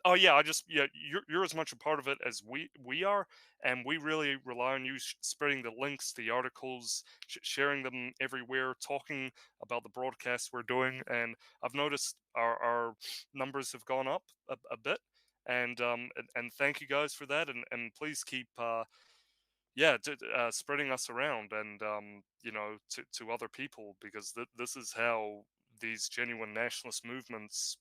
oh yeah, you're as much a part of it as we are, and we really rely on you spreading the links, the articles, sharing them everywhere, talking about the broadcasts we're doing, and I've noticed our numbers have gone up a bit, and thank you guys for that, and please keep spreading us around and to other people because this is how these genuine nationalist movements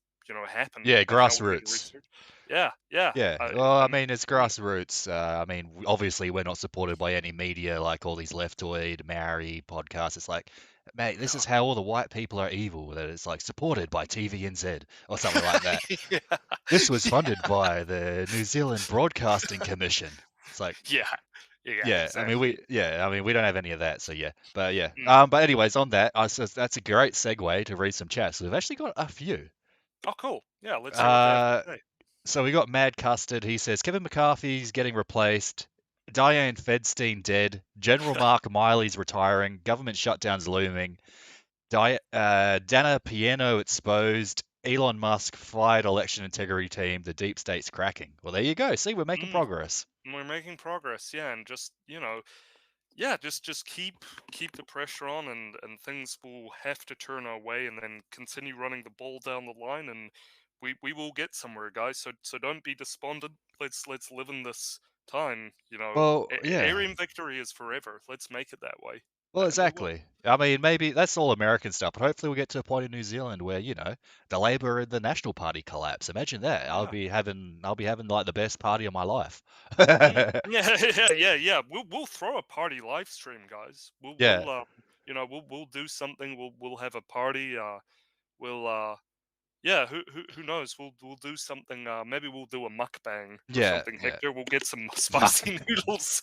happen Yeah, and how we're going to grassroots. research. Yeah, yeah. Yeah, I, well, I I'm. mean, it's Mm, grassroots. I mean, obviously, we're not supported by any media like all these leftoid Maori podcasts. It's like, mate, this no. is how all the white people are evil. That it's like supported by TVNZ or something like that. yeah, This was funded by the New Zealand Broadcasting Commission. It's like, yeah, yeah, yeah, exactly. I mean, we don't have any of that, so yeah, but yeah. Mm. But anyways, on that, that's a great segue to read some chats. So we've actually got a few. Oh, cool. Yeah, let's hear what they have Uh, to say. So we got Mad Custard. He says Kevin McCarthy's getting replaced. Dianne Feinstein dead. General Mark Miley's retiring. Government shutdowns looming. Dana Piano exposed. Elon Musk fired election integrity team. The deep state's cracking. Well, there you go. See, we're making Mm. progress. We're making progress, yeah, and just yeah, just keep the pressure on, and things will have to turn our way, and then continue running the ball down the line, and we will get somewhere, guys. So don't be despondent. Let's live in this time. Well, yeah. Aryan victory is forever. Let's make it that way, Well, and we will. exactly. I mean, maybe that's all American stuff, but hopefully we'll get to a point in New Zealand where, the Labour and the National Party collapse. Imagine that. Yeah. I'll be having like the best party of my life. Yeah, yeah. We'll throw a party live stream, guys. Yeah. We'll do something. We'll have a party. We'll Yeah, who knows? We'll do something. Maybe we'll do a mukbang or Yeah, something. yeah. Hector, we'll get some Fuck. spicy noodles.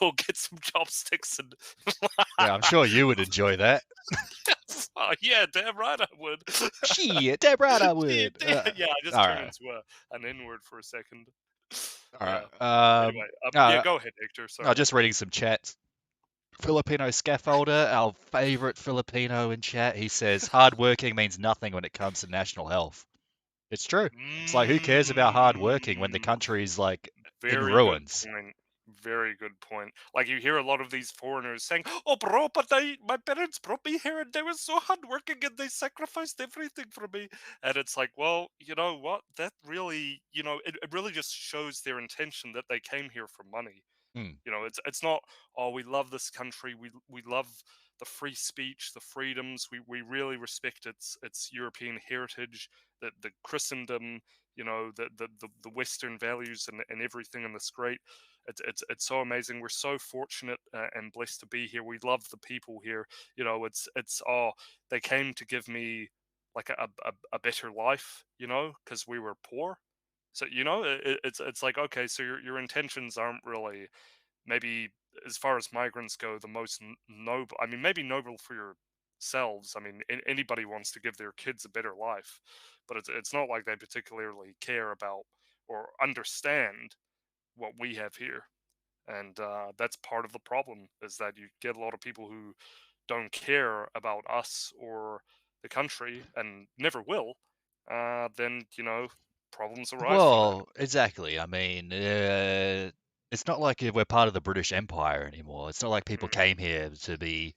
We'll get some chopsticks and. Yeah, I'm sure you would enjoy that. Oh, yeah, damn right I would. Shit, damn right I Yeah, would. yeah, I just All turned right, into an N word for a second. all Yeah. right. Anyway, yeah, Uh, go ahead, Hector. I'm Sorry. just reading some chats. Filipino scaffolder, our favorite Filipino in chat, he says hardworking means nothing when it comes to national health. It's true. It's like who cares about hardworking when the Mm. country's like in Very good ruins? point. Very good point. Like you hear a lot of these foreigners saying, "Oh, bro, but my parents brought me here, and they were so hardworking, and they sacrificed everything for me." And it's like, well, you know what? That really, it really just shows their intention that they came here for money. Hmm. It's not, oh, we love this country, we love the free speech, the freedoms, we really respect its European heritage, the Christendom, the Western values and everything, and this great. It's so amazing. We're so fortunate and blessed to be here. We love the people here. It's they came to give me like a better life. Because we were poor. So it's like, okay, so your intentions aren't really, maybe, as far as migrants go, the most noble. I mean, maybe noble for yourselves. I mean, anybody wants to give their kids a better life, but it's not like they particularly care about or understand what we have here. And that's part of the problem, is that you get a lot of people who don't care about us or the country and never will. Then problems arise from that. Well, exactly. I mean, it's not like we're part of the British Empire anymore. It's not like people Mm, came here to be,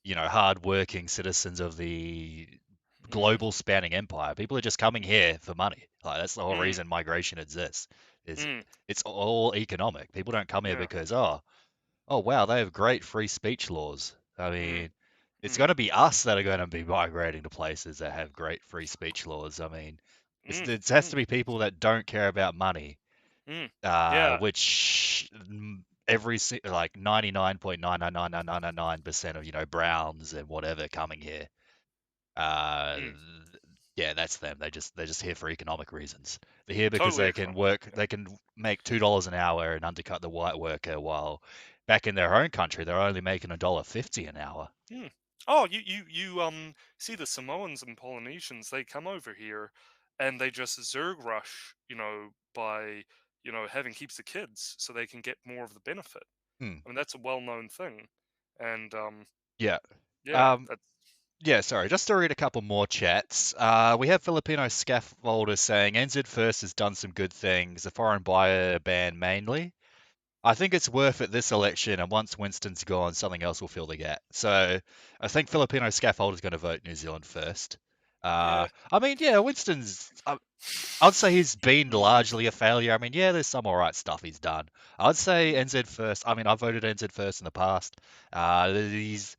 hard-working citizens of the mm, global spanning empire. People are just coming here for money. Like that's the whole mm, reason migration exists. Is mm, it's all economic. People don't come here yeah. because, oh wow, they have great free speech laws. I Mm, mean, it's going mm, to be us that are going to be migrating to places that have great free speech laws. I mean, mm, it has to mm, be people that don't care about money, mm. Yeah. which like 99.99999% of Browns and whatever coming here. Uh, Mm, yeah, that's them. They're just here for economic reasons. They're here because totally they can economic. work, Yeah. they can make $2 an hour and undercut the white worker, while back in their own country they're only making $1.50 an hour. Mm. Oh, you see the Samoans and Polynesians, they come over here and they just zerg rush, by, having heaps of kids so they can get more of the benefit. Hmm. I mean, that's a well-known thing. And Yeah. yeah, Um, yeah, sorry, just to read a couple more chats. We have Filipino scaffolder saying NZ First has done some good things, a foreign buyer ban mainly. I think it's worth it this election, and once Winston's gone, something else will fill the gap. So I think Filipino scaffolder's going to vote New Zealand first. yeah. I mean, yeah, Winston's. I'd say he's been Mm, largely a failure. I mean, yeah, there's some alright stuff he's done. I'd say mm, NZ First. I mean, I voted NZ First in the past. He's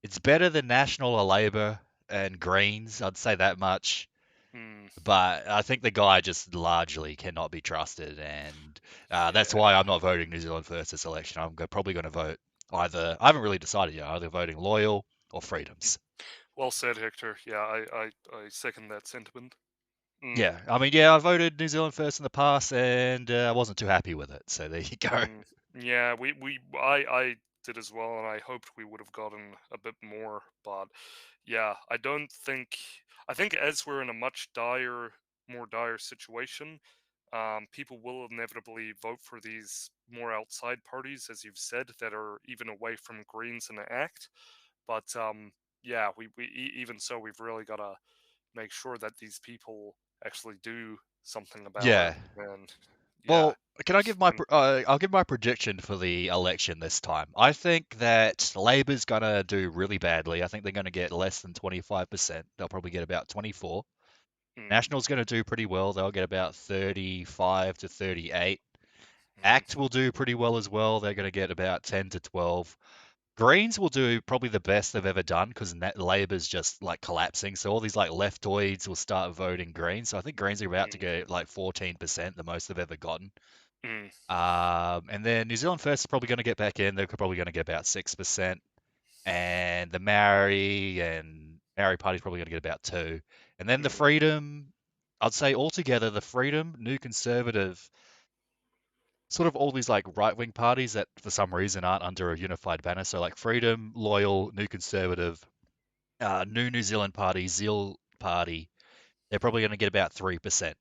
It's better than National or Labour and Greens. I'd say that much. mm, But I think the guy just largely cannot be trusted, and that's yeah. why I'm not voting New Zealand first this election. Probably going to vote either. I haven't really decided yet. Either voting Loyal or Freedoms. Well said, Hector. Yeah, I second that sentiment. Mm, Yeah, I mean, yeah, I voted New Zealand first in the past, and I wasn't too happy with it. So there you go. mm. Yeah, I did as well, and I hoped we would have gotten a bit more, but yeah, I don't think. I think as we're in a much more dire situation, people will inevitably vote for these more outside parties, as you've said, that are even away from Greens and the Act. But yeah, even so, we've really got to make sure that these people actually do something about it. Yeah. And yeah, Well, can I give and, I'll give my prediction for the election this time. I think that Labor's gonna do really badly. I think they're gonna get less than 25%. They'll probably get about 24. mm, National's gonna do pretty well. They'll get about 35 to 38. mm, ACT will do pretty well as well. They're gonna get about 10 to 12. Greens will do probably the best they've ever done because Labor's just like collapsing. So all these like leftoids will start voting Greens. So I think Greens are about to mm, get like 14%, the most they've ever gotten. mm, And then New Zealand First is probably going to get back in. They're probably going to get about 6%. And the Maori Party's probably going to get about 2. And then the mm, Freedom, I'd say altogether, the Freedom, New Conservative, sort of all these like right-wing parties that for some reason aren't under a unified banner. So like Freedom, Loyal, New Conservative, New Zealand Party, Zeal Party, they're probably going to get about 3%.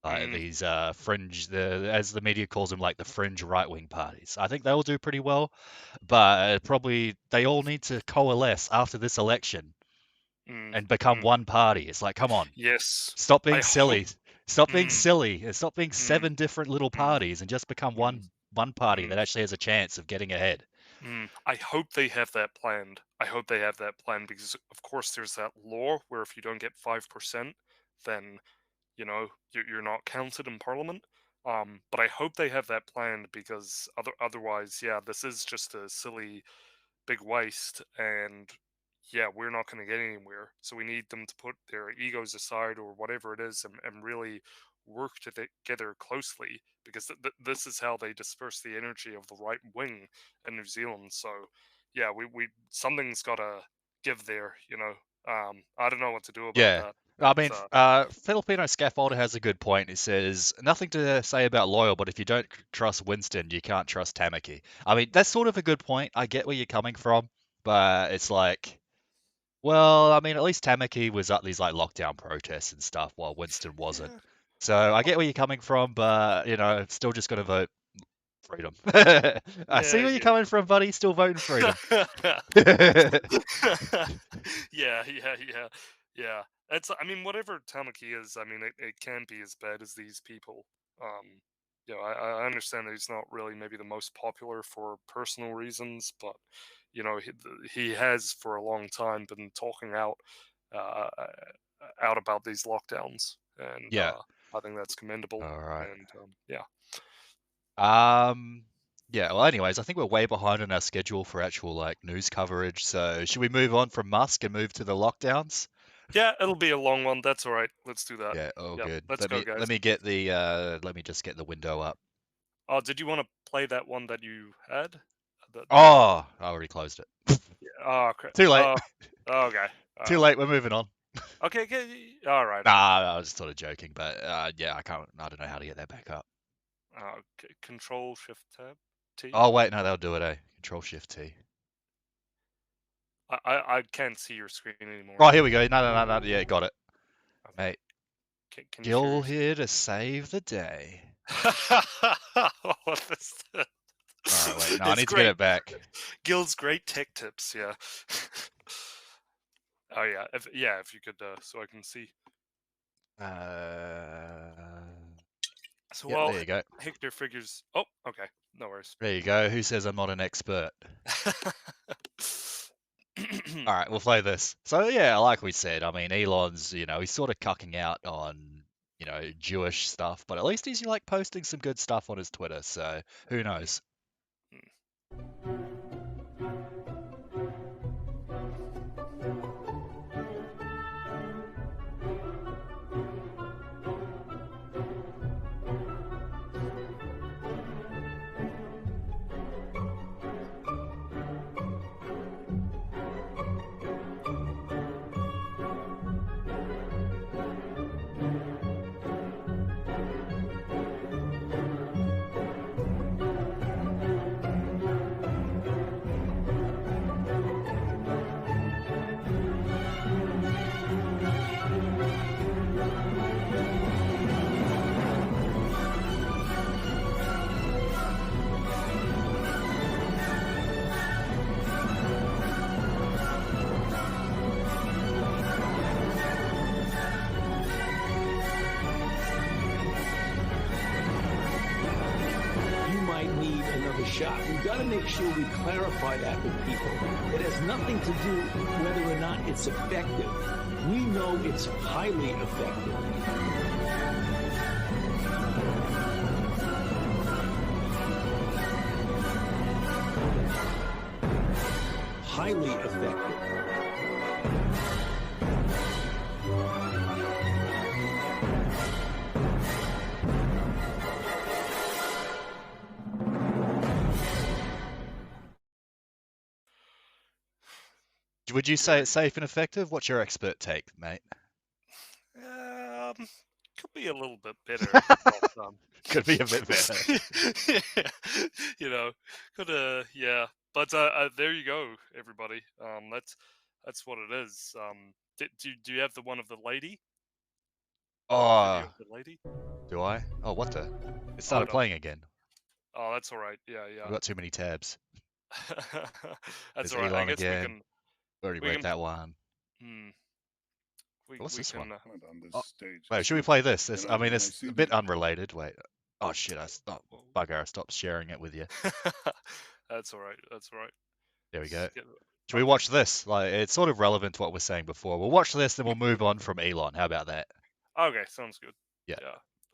mm, These fringe, as the media calls them, like the fringe right-wing parties. I think they will do pretty well, but probably they all need to coalesce after this election mm, and become mm. one party. It's like, come on, Yes, stop I being hope. silly, stop being Mm, silly, and stop being mm, 7 different little mm, parties and just become mm, one party mm. that actually has a chance of getting ahead. I hope they have that planned. I hope they have that planned because, of course, there's that law where if you don't get 5%, then you're not counted in Parliament. But I hope they have that planned because otherwise, yeah, this is just a silly big waste, and yeah, we're not going to get anywhere. So we need them to put their egos aside or whatever it is, and really work together closely, because this is how they disperse the energy of the right wing in New Zealand. So, yeah, we something's got to give there. I don't know what to do about Yeah. that. I But mean, Filipino Scaffolder has a good point. He says, nothing to say about Loyal, but if you don't trust Winston, you can't trust Tamaki. I mean, that's sort of a good point. I get where you're coming from, but it's like, well, I mean, at least Tamaki was at these like lockdown protests and stuff while Winston wasn't. yeah. So I get where you're coming from, but still just gotta vote freedom. I see Yeah, where you're coming from, buddy. Still voting freedom. yeah, yeah. I mean, whatever Tamaki is, I mean, it can be as bad as these people. I understand that he's not really maybe the most popular for personal reasons, but he has for a long time been talking uh, out about these lockdowns, and Yeah. I think that's commendable. All right. And yeah. Yeah, well, anyways, I think we're way behind on our schedule for actual like news coverage. So should we move on from Musk and move to the lockdowns? Yeah, it'll be a long one. That's all right. Let's do that. Yeah, oh Yep. good. Let's Let go, me guys. let me get the let me just get the window up. Oh, did you want to play that one that you had? Oh, I already closed it. Yeah. Oh, crap. Too late. Oh, okay. Too late. We're moving on. Okay. All right. Nah, I was sort of joking, but yeah, I don't know how to get that back up. Control Shift Tab T. Oh wait, no, that'll do it, eh? Control Shift T. I can't see your screen anymore. Oh, here we go. No. Yeah, got it. Okay. Mate, Can you Gil share here to save the day. What is that? All right, wait. No, I It's need to get it back. Gil's great tech tips. Yeah. Oh yeah. If you could, so I can see. So Yeah, while there you go. Hector figures. Oh, okay. No worries. There you go. Who says I'm not an expert? All right, we'll play this. So yeah, like we said, I mean, Elon's, he's sort of cucking out on, Jewish stuff, but at least he's like posting some good stuff on his Twitter. So who knows? Shot. We've got to make sure we clarify that with people. It has nothing to do whether or not it's effective. We know it's highly effective. Highly effective. Would you say it's safe and effective? What's your expert take, mate? Could be a little bit better. Could be a bit better. Yeah. But there you go, everybody. That's what it is. Do you have the one of the lady? Oh, Video of the lady? do I? Oh, what the? It started no. playing again. Oh, that's all right. Yeah. I've got too many tabs. That's There's all right. Elon I guess again. we can. Already we read can- that one. We What's this can, one? On this Oh, stage. Wait, should we play this? I mean, I it's see a bit the- unrelated. Wait. Oh shit! Bugger! I stopped sharing it with you. That's all right. There we go. Yeah, Should we watch this? Like, it's sort of relevant to what we're saying before. We'll watch this, then we'll move on from Elon. How about that? Okay, sounds good. Yeah.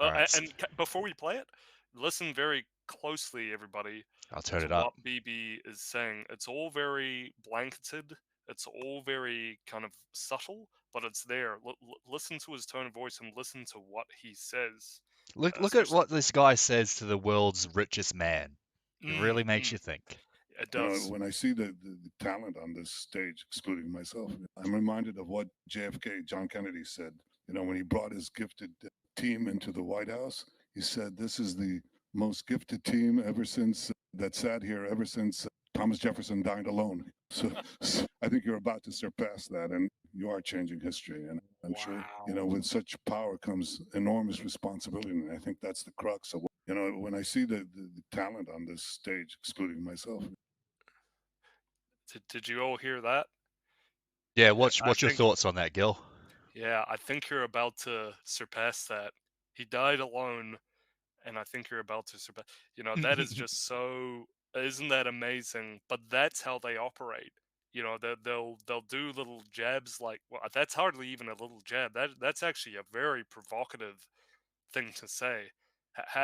Well, Alright. and before we play it, listen very closely, everybody, I'll turn to it up. what BB is saying. It's all very blanketed. It's all very kind of subtle, but it's there. Listen to his tone of voice and listen to what he says. Look at Especially, what this guy says to the world's richest man. It really makes you think. it You know, does. when I see the talent on this stage, excluding myself, I'm reminded of what JFK, John Kennedy, said. You know, when he brought his gifted team into the White House, he said, "This is the most gifted team ever since that sat here ever since Thomas Jefferson died alone." So I think you're about to surpass that, and you are changing history. And I'm sure, you know, with such power comes enormous responsibility, and I think that's the crux of what, you know, when I see the talent on this stage, excluding myself. Did you all hear that? Yeah, I what's your think, thoughts on that, Gil? yeah, I think you're about to surpass that. He died alone, and I think you're about to surpass. You know, that is just so. Isn't that amazing? But that's how they operate. You know, they'll do little jabs like, well, that's hardly even a little jab. That's actually a very provocative thing to say.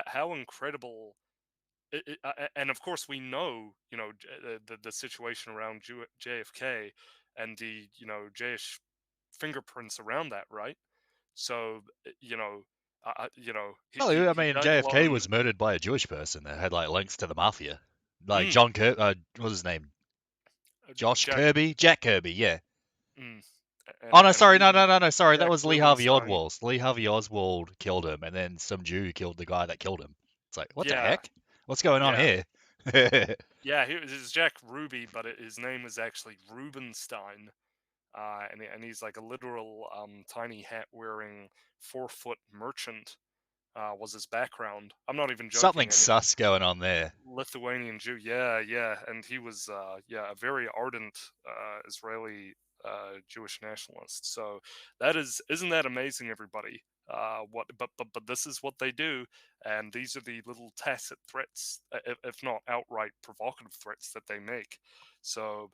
How incredible! And of course, we know, you know, the situation around JFK and the, you know, Jewish fingerprints around that, right? So, you know, you know, Well, I he mean, died JFK alone. was murdered by a Jewish person that had like links to the mafia, like Mm, what was his name? Josh Jack. Kirby, Jack Kirby, yeah. Mm, Oh no, and sorry, no, sorry, that Jack was Lee Harvey Rubenstein. Oswald. Lee Harvey Oswald killed him, and then some Jew killed the guy that killed him. It's like, what the Yeah, heck? What's going on yeah, here? yeah. It's Jack Ruby, but his name is actually Rubenstein. And he's like a literal tiny hat wearing 4-foot merchant. Was his background? I'm not even joking. Something I mean, sus going on there. Lithuanian Jew. Yeah, yeah, and he was yeah, a very ardent Israeli Jewish nationalist. So that isn't that amazing, everybody? But this is what they do, and these are the little tacit threats, if not outright provocative threats that they make. So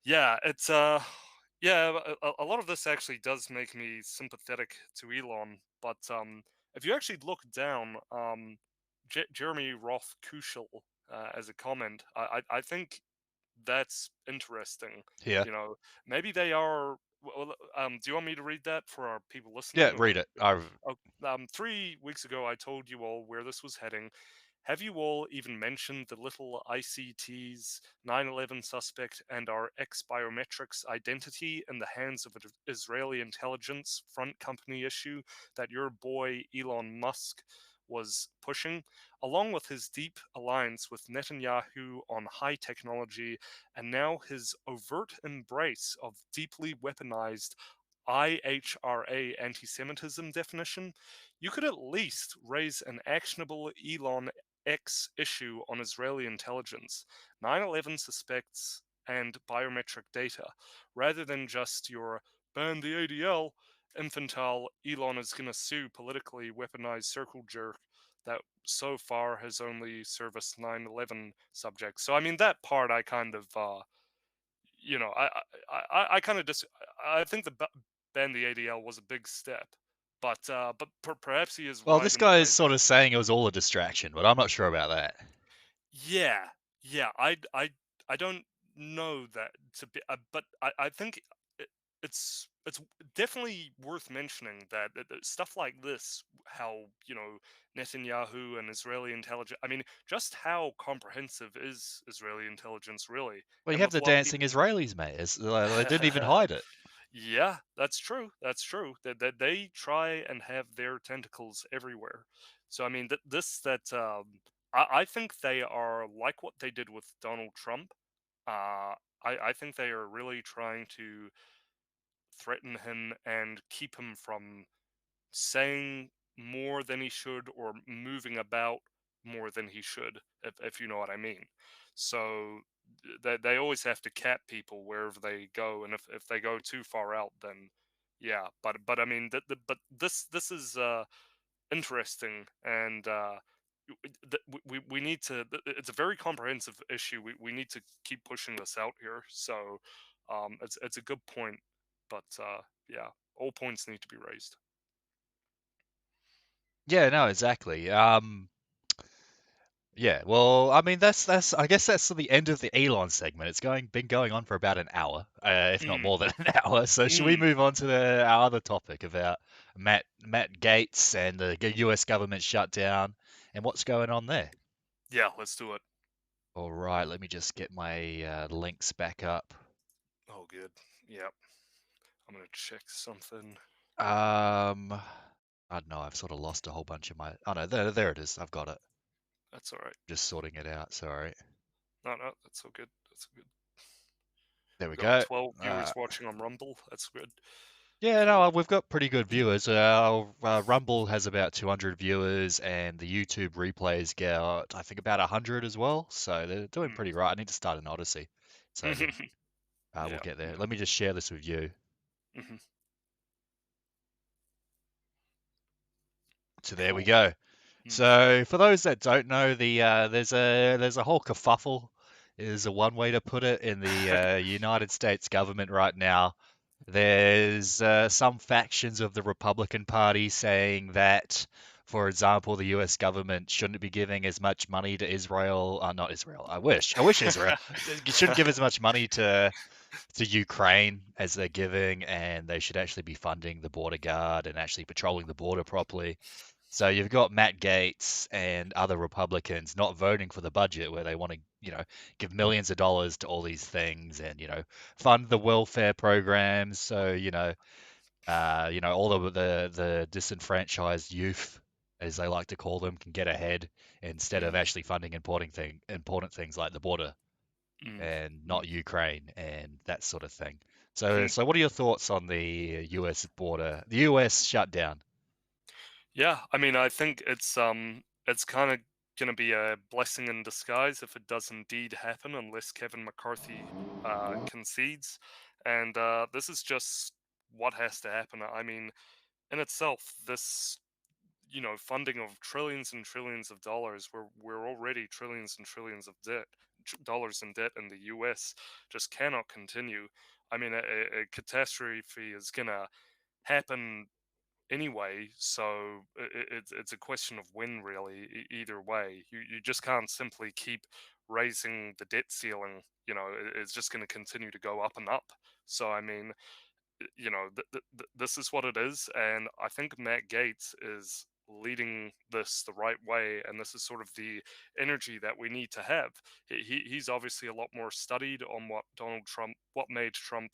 yeah, it's yeah, a lot of this actually does make me sympathetic to Elon, but if you actually look down, Jeremy Roth Kushel as a comment, I think that's interesting. Here. You know, maybe they are. Well, do you want me to read that for our people Yeah, listening, or? read it. Oh, 3 weeks ago, I told you all where this was heading. Have you all even mentioned the little ICT's 9/11 suspect and our ex biometrics identity in the hands of an Israeli intelligence front company issue that your boy Elon Musk was pushing, along with his deep alliance with Netanyahu on high technology, and now his overt embrace of deeply weaponized IHRA anti Semitism definition? You could at least raise an actionable Elon X issue on Israeli intelligence, 9/11 suspects, and biometric data, rather than just your ban the ADL infantile Elon is going to sue politically weaponized circle jerk that so far has only serviced 9/11 subjects. So I mean that part I kind of you know I kind of I think the ban the ADL was a big step, but perhaps he is Well, right this in the guy is way sort that of saying it was all a distraction, but I'm not sure about that. yeah, yeah, I don't know that to be, but I think it's definitely worth mentioning that stuff like this, how you know Netanyahu and Israeli intelligence. I mean, just how comprehensive is Israeli intelligence really, Well, you and have with the what dancing Israelis, mate. They didn't even hide it. yeah, that's true. That's true. That they try and have their tentacles everywhere. So I mean, I think they are like what they did with Donald Trump. I think they are really trying to threaten him and keep him from saying more than he should or moving about more than he should, if you know what I mean. So they always have to cap people wherever they go, and if they go too far out, then yeah. But I mean, but this is interesting, and we need to. It's a very comprehensive issue. We need to keep pushing this out here. So it's a good point, but yeah, all points need to be raised. Yeah, no, exactly. Yeah, well, I mean that's I guess that's the end of the Elon segment. It's been going on for about an hour, if not Mm, more than an hour. So should we mm. move on to our other topic about Matt Gates and the U.S. government shutdown and what's going on there? Yeah, let's do it. All right, let me just get my links back up. Oh, good. Yep. I'm gonna check something. I don't know, I've sort of lost a whole bunch of my. Oh no, there it is. I've got it. That's all right. Just sorting it out. Sorry. No, that's all good. That's all good. There we We got go. 12 viewers watching on Rumble. That's good. Yeah, Cool. no, we've got pretty good viewers. Our Rumble has about 200 viewers, and the YouTube replays get, I think, about 100 as well. So they're doing pretty right. I need to start an Odyssey, so Mm. we'll Yeah. get there. Yeah. Let me just share this with you. Mhm. So there we Cool. go. Mm. So for those that don't know, there's a whole kerfuffle, is a one way to put it, in the United States government right now. There's some factions of the Republican Party saying that, for example, the U.S. government shouldn't be giving as much money to Israel. Not Israel. I wish Israel shouldn't give as much money to Ukraine as they're giving, and they should actually be funding the border guard and actually patrolling the border properly. So you've got Matt Gates and other Republicans not voting for the budget, where they want to, give millions of dollars to all these things and, fund the welfare programs. So, all of the disenfranchised youth, as they like to call them, can get ahead instead of Mm. actually funding important things like the border Mm. and Mm. not Ukraine and that sort of thing. Hmm. So what are your thoughts on the U.S. border, the U.S. shutdown? Yeah, I mean, I think it's kind of gonna be a blessing in disguise if it does indeed happen, unless Kevin McCarthy concedes. And this is just what has to happen. I mean, in itself, this funding of trillions and trillions of dollars, we're already trillions and trillions of dollars in debt in the U.S. just cannot continue. I mean, a catastrophe is gonna happen anyway, so it's a question of when, really. Either way, you just can't simply keep raising the debt ceiling. It's just going to continue to go up and up. So I mean, this is what it is, and I think Matt Gates is leading this the right way, and this is sort of the energy that we need to have. He's obviously a lot more studied on what made Trump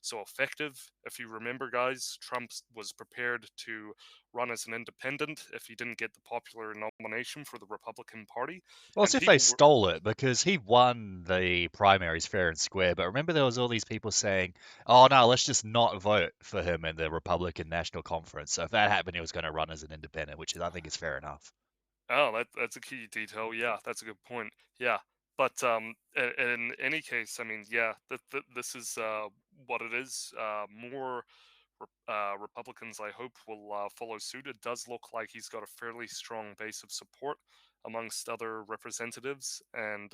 so effective. If you remember, guys, Trump was prepared to run as an independent if he didn't get the popular nomination for the Republican Party, Well, as and if they people were. stole it, because he won the primaries fair and square. But remember, there was all these people saying, "Oh no, let's just not vote for him in the Republican National Conference." So if that happened, he was going to run as an independent, which I think is fair enough. Oh, that's a key detail. Yeah, that's a good point. Yeah, but in any case, I mean, yeah, this is what it is. More Republicans, I hope, will follow suit. It does look like he's got a fairly strong base of support amongst other representatives, and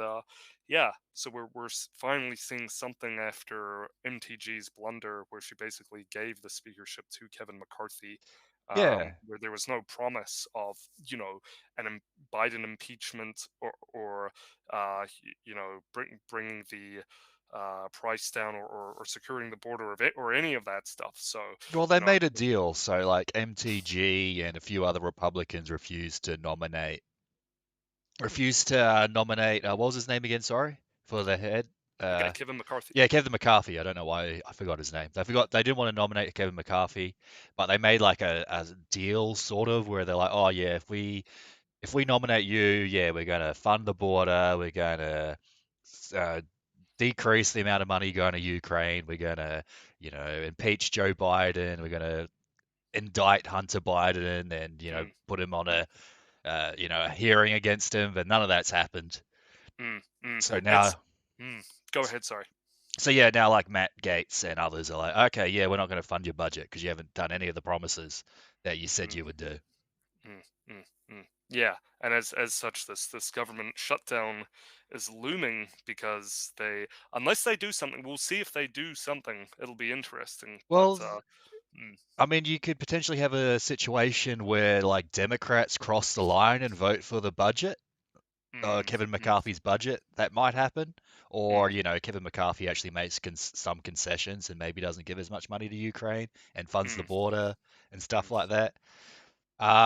yeah, so we're finally seeing something after MTG's blunder, where she basically gave the speakership to Kevin McCarthy, Yeah. where there was no promise of an Biden impeachment or bringing the price down or securing the border of it or any of that stuff. So Well, they you know, made a deal, so like MTG and a few other Republicans refused to nominate. What was his name again? Sorry, for the head. yeah, Kevin McCarthy. Yeah, Kevin McCarthy. I don't know why I forgot his name. They didn't want to nominate Kevin McCarthy, but they made like a deal sort of where they're like, oh yeah, if we nominate you, yeah, we're gonna fund the border, we're gonna uh, decrease the amount of money going to Ukraine, we're gonna, impeach Joe Biden, we're gonna indict Hunter Biden, and Mm, put him on a hearing against him, but none of that's happened. mm, mm. So It's now. go ahead. Sorry. So yeah, now like Matt Gates and others are like, okay, yeah, we're not going to fund your budget because you haven't done any of the promises that you said Mm, you would do. mm, mm, mm. Yeah, and as such, this government shutdown is looming because unless they do something, we'll see if they do something. It'll be interesting, but Well, mm, I mean, you could potentially have a situation where like Democrats cross the line and vote for the budget. Kevin mm. McCarthy's budget, that might happen. Or, Mm. Kevin McCarthy actually makes some concessions and maybe doesn't give as much money to Ukraine and funds the Mm. border and stuff Mm. like that.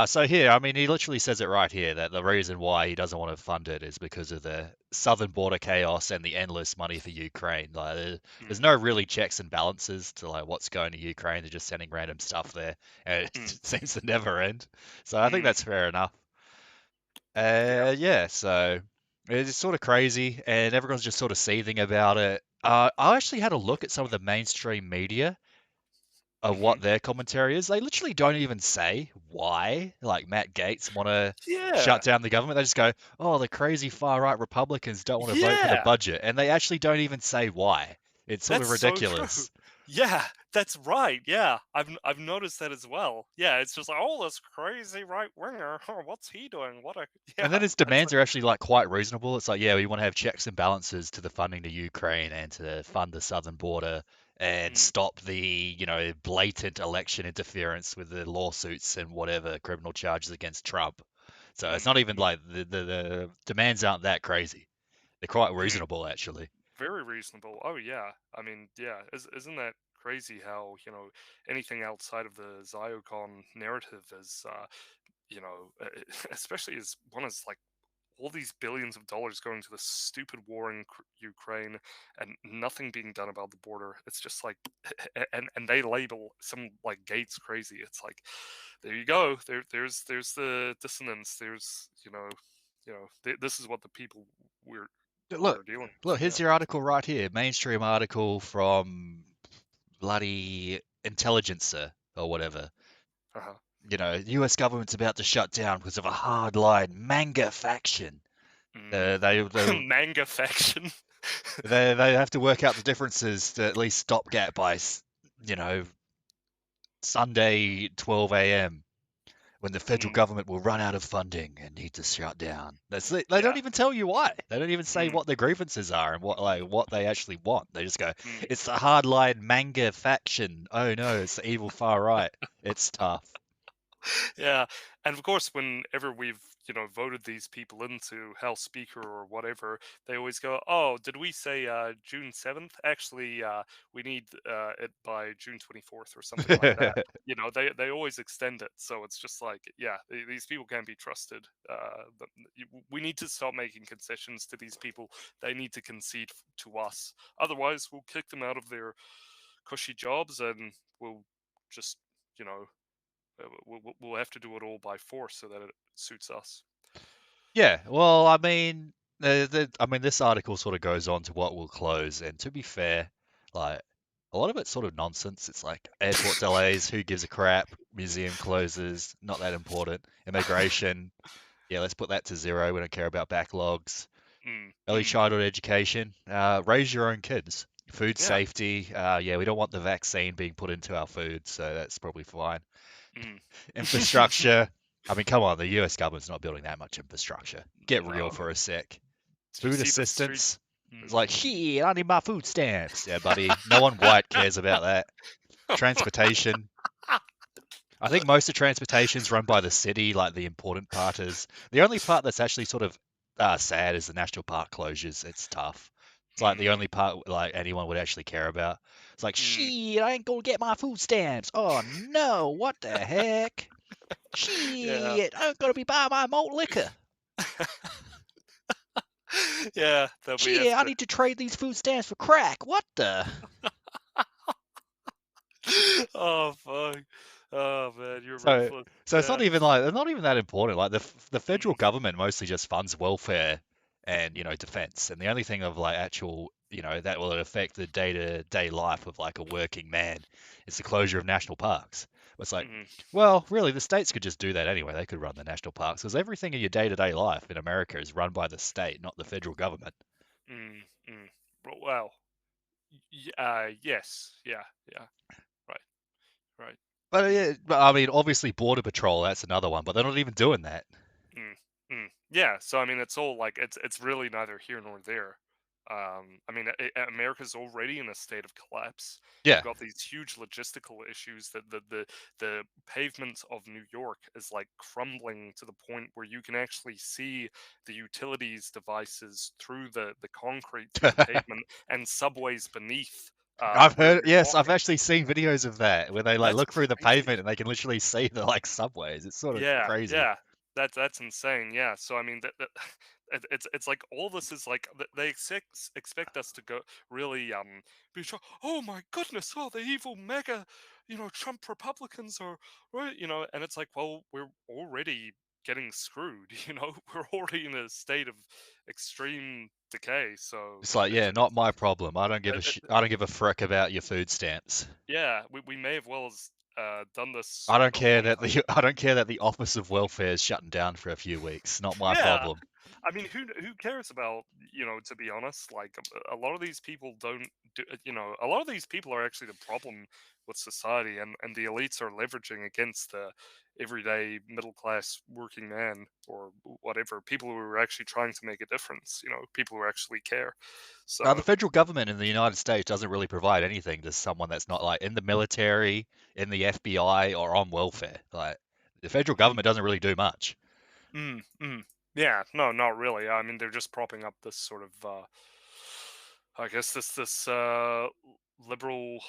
So here, I mean, he literally says it right here that the reason why he doesn't want to fund it is because of the southern border chaos and the endless money for Ukraine. Like, there's Mm. no really checks and balances to like what's going to Ukraine. They're just sending random stuff there, and it Mm. seems to never end. So I think Mm. that's fair enough. Yeah. Yeah, so it's sort of crazy, and everyone's just sort of seething about it. I actually had a look at some of the mainstream media of Hmm. what their commentary is. They literally don't even say why, like Matt Gaetz want to shut Yeah. down the government. They just go, "Oh, the crazy far right Republicans don't want to vote for the Yeah. budget," and they actually don't even say why. It's sort of That's so true. ridiculous. Yeah, that's right. Yeah, I've noticed that as well. Yeah, it's just like, oh, this crazy right winger. Oh, what's he doing? What a And then yeah. his That's demands are actually like quite reasonable. It's like, yeah, we want to have checks and balances to the funding to Ukraine and to fund the southern border and mm, stop the, blatant election interference with the lawsuits and whatever criminal charges against Trump. So it's mm, not even mm. like the demands aren't that crazy. They're quite Mm. reasonable, actually. Very reasonable. Oh yeah. I mean, yeah. Isn't that crazy how anything outside of the Zyocon narrative is especially as one is like all these billions of dollars going to the stupid war in Ukraine and nothing being done about the border. It's just like, and they label some like Gates crazy. It's like, there you go. There's the dissonance. There's this is what the people we're Look, we're dealing look, with. here's your article right here. Mainstream article from bloody Intelligencer or whatever. Yeah. Uh-huh. US government's about to shut down because of a hardline manga faction. Mm. They Manga faction. they have to work out the differences to at least stopgap by Sunday 12 a.m. when the federal Mm. government will run out of funding and need to shut down. That's it. They Yeah. don't even tell you why. They don't even say Mm. what their grievances are and what they actually want. They just go, Mm. "It's the hardline manga faction. Oh no, it's the evil far right. It's tough." Yeah, and of course, whenever we've voted these people into House Speaker or whatever, they always go, "Oh, did we say June 7th? Actually, we need it by June 24th or something like that." They always extend it, so it's just like, yeah, these people can't be trusted. We need to stop making concessions to these people. They need to concede to us. Otherwise, we'll kick them out of their cushy jobs, and we'll just you know we'll have to do it all by force so that it suits us. Yeah, well, I mean, this article sort of goes on to what will close, and to be fair, like a lot of it's sort of nonsense. It's like airport delays, who gives a crap? Museum closes, not that important. Immigration, yeah, let's put that to zero. We don't care about backlogs. Mm, Early mm, childhood education, raise your own kids. Food yeah. safety, yeah, we don't want the vaccine being put into our food, so that's probably fine. Mm, Infrastructure. I mean, come on, the US government's not building that much infrastructure. Get real no. for a sec. Did you Food see the assistance. streets? It's like, shit, I need my food stamps. Yeah, buddy. No one white cares about that. Transportation. I think most of transportation's run by the city, like the important part is. The only part that's actually sort of sad is the national park closures. It's tough. It's like the Mm, only part like anyone would actually care about. It's like, mm, shit, I ain't gonna get my food stamps. Oh no, what the heck? yeah. Shit, I'm gonna be buying my malt liquor. Yeah, that we Shit, I have need to trade these food stamps for crack. What the? to. Oh fuck. Oh man, you're So, ruthless. so it's Yeah. not even that important. Like the federal Mm, government mostly just funds welfare and defense, and the only thing of like actual that will affect the day-to-day life of like a working man is the closure of national parks. It's like, mm, well, really, the states could just do that anyway. They could run the national parks because everything in your day-to-day life in America is run by the state, not the federal government. mm, mm. Well, yes, yeah, yeah, right, right. But Mm, yeah, but I mean, obviously, border patrol, that's another one, but they're not even doing that. mm, mm. Yeah, so I mean, it's all like it's really neither here nor there. I mean, America's already in a state of collapse. Yeah. You've got these huge logistical issues that the pavement of New York is like crumbling to the point where you can actually see the utilities devices through the concrete through the pavement and subways beneath. I've Where heard, you're yes, I've walking. actually seen videos of that where they like That's look through the crazy. pavement and they can literally see the like subways. It's sort of Yeah, crazy. yeah, that's insane. Yeah, so I mean, it's like all this is like they expect us to go really be sure. Oh my goodness! Oh, the evil mega, Trump Republicans are right. And it's like, well, we're already getting screwed. We're already in a state of extreme decay. So It's like, yeah, not my problem. I don't give a it, I don't give a frick about your food stamps. yeah, we may have well as done this I don't a care long that time. I don't care that the Office of Welfare is shutting down for a few weeks. Not my Yeah, problem. I mean, who cares about, to be honest, like a lot of these people don't do, a lot of these people are actually the problem with society, and the elites are leveraging against the everyday middle class working man or whatever, people who are actually trying to make a difference, people who actually care. Now, the So, federal government in the United States doesn't really provide anything to someone that's not like in the military, in the FBI, or on welfare. Like the federal mm, government doesn't really do much. yeah, no, not really. I mean, they're just propping up this sort of, I guess this liberal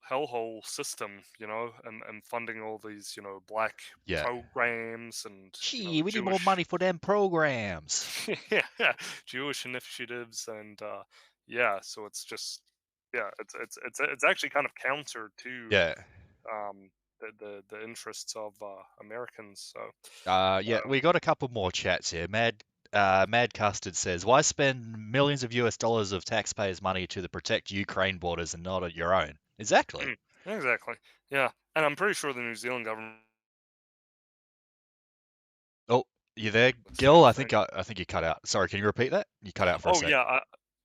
hellhole system, and funding all these, black Yeah. programs and Gee, we need more Jewish, money for them programs. yeah, Jewish initiatives, and yeah, so it's just, yeah, it's actually kind of counter to Yeah. the interests of Americans. So Yeah, we got a couple more chats here. Mad Custard says, "Why spend millions of US dollars of taxpayers' money to protect Ukraine borders and not at your own?" Exactly. exactly, yeah, and I'm pretty sure the New Zealand government Oh, you there, the Gil? same I thing. think I think you cut out. Sorry, can you repeat that? You cut out for a Oh sec. yeah,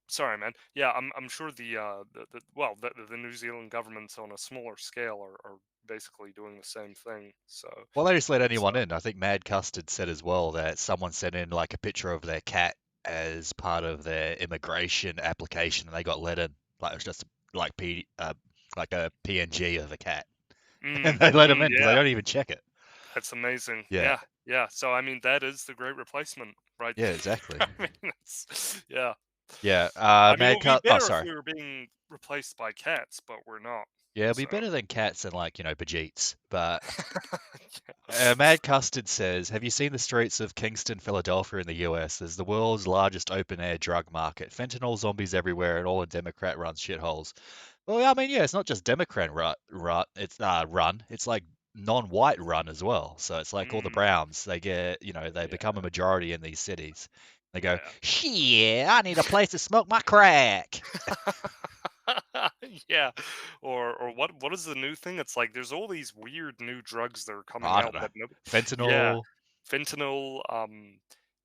sorry, man. Yeah, I'm sure the New Zealand governments on a smaller scale are basically doing the same thing. So Well, they just let it's anyone in. I think Mad Custard said as well that someone sent in like a picture of their cat as part of their immigration application, and they got let in. Like it was just like like a PNG of a cat, and they let them in because they yeah, don't even check it. that's amazing. Yeah, Yeah, yeah. So I mean, that is the great replacement, right? yeah, exactly. I mean, yeah. Yeah, I mean, it Mad would be Cut. Oh, better if sorry. we were being replaced by cats, but we're not. Yeah, it'll be So better than cats and like Bajeets. But yeah. Mad Custard says, "Have you seen the streets of Kingston, Philadelphia in the US? There's the world's largest open-air drug market. Fentanyl zombies everywhere and all in Democrat-run shitholes." Well, I mean, yeah, it's not just Democrat it's run. It's like non-white run as well. So it's like all the Mm, Browns, they get, they yeah, become a majority in these cities. They go, yeah. "Shit, I need a place to smoke my crack." Yeah, or what is the new thing? It's like there's all these weird new drugs that are coming I don't out know. that no, yeah, Fentanyl. fentanyl,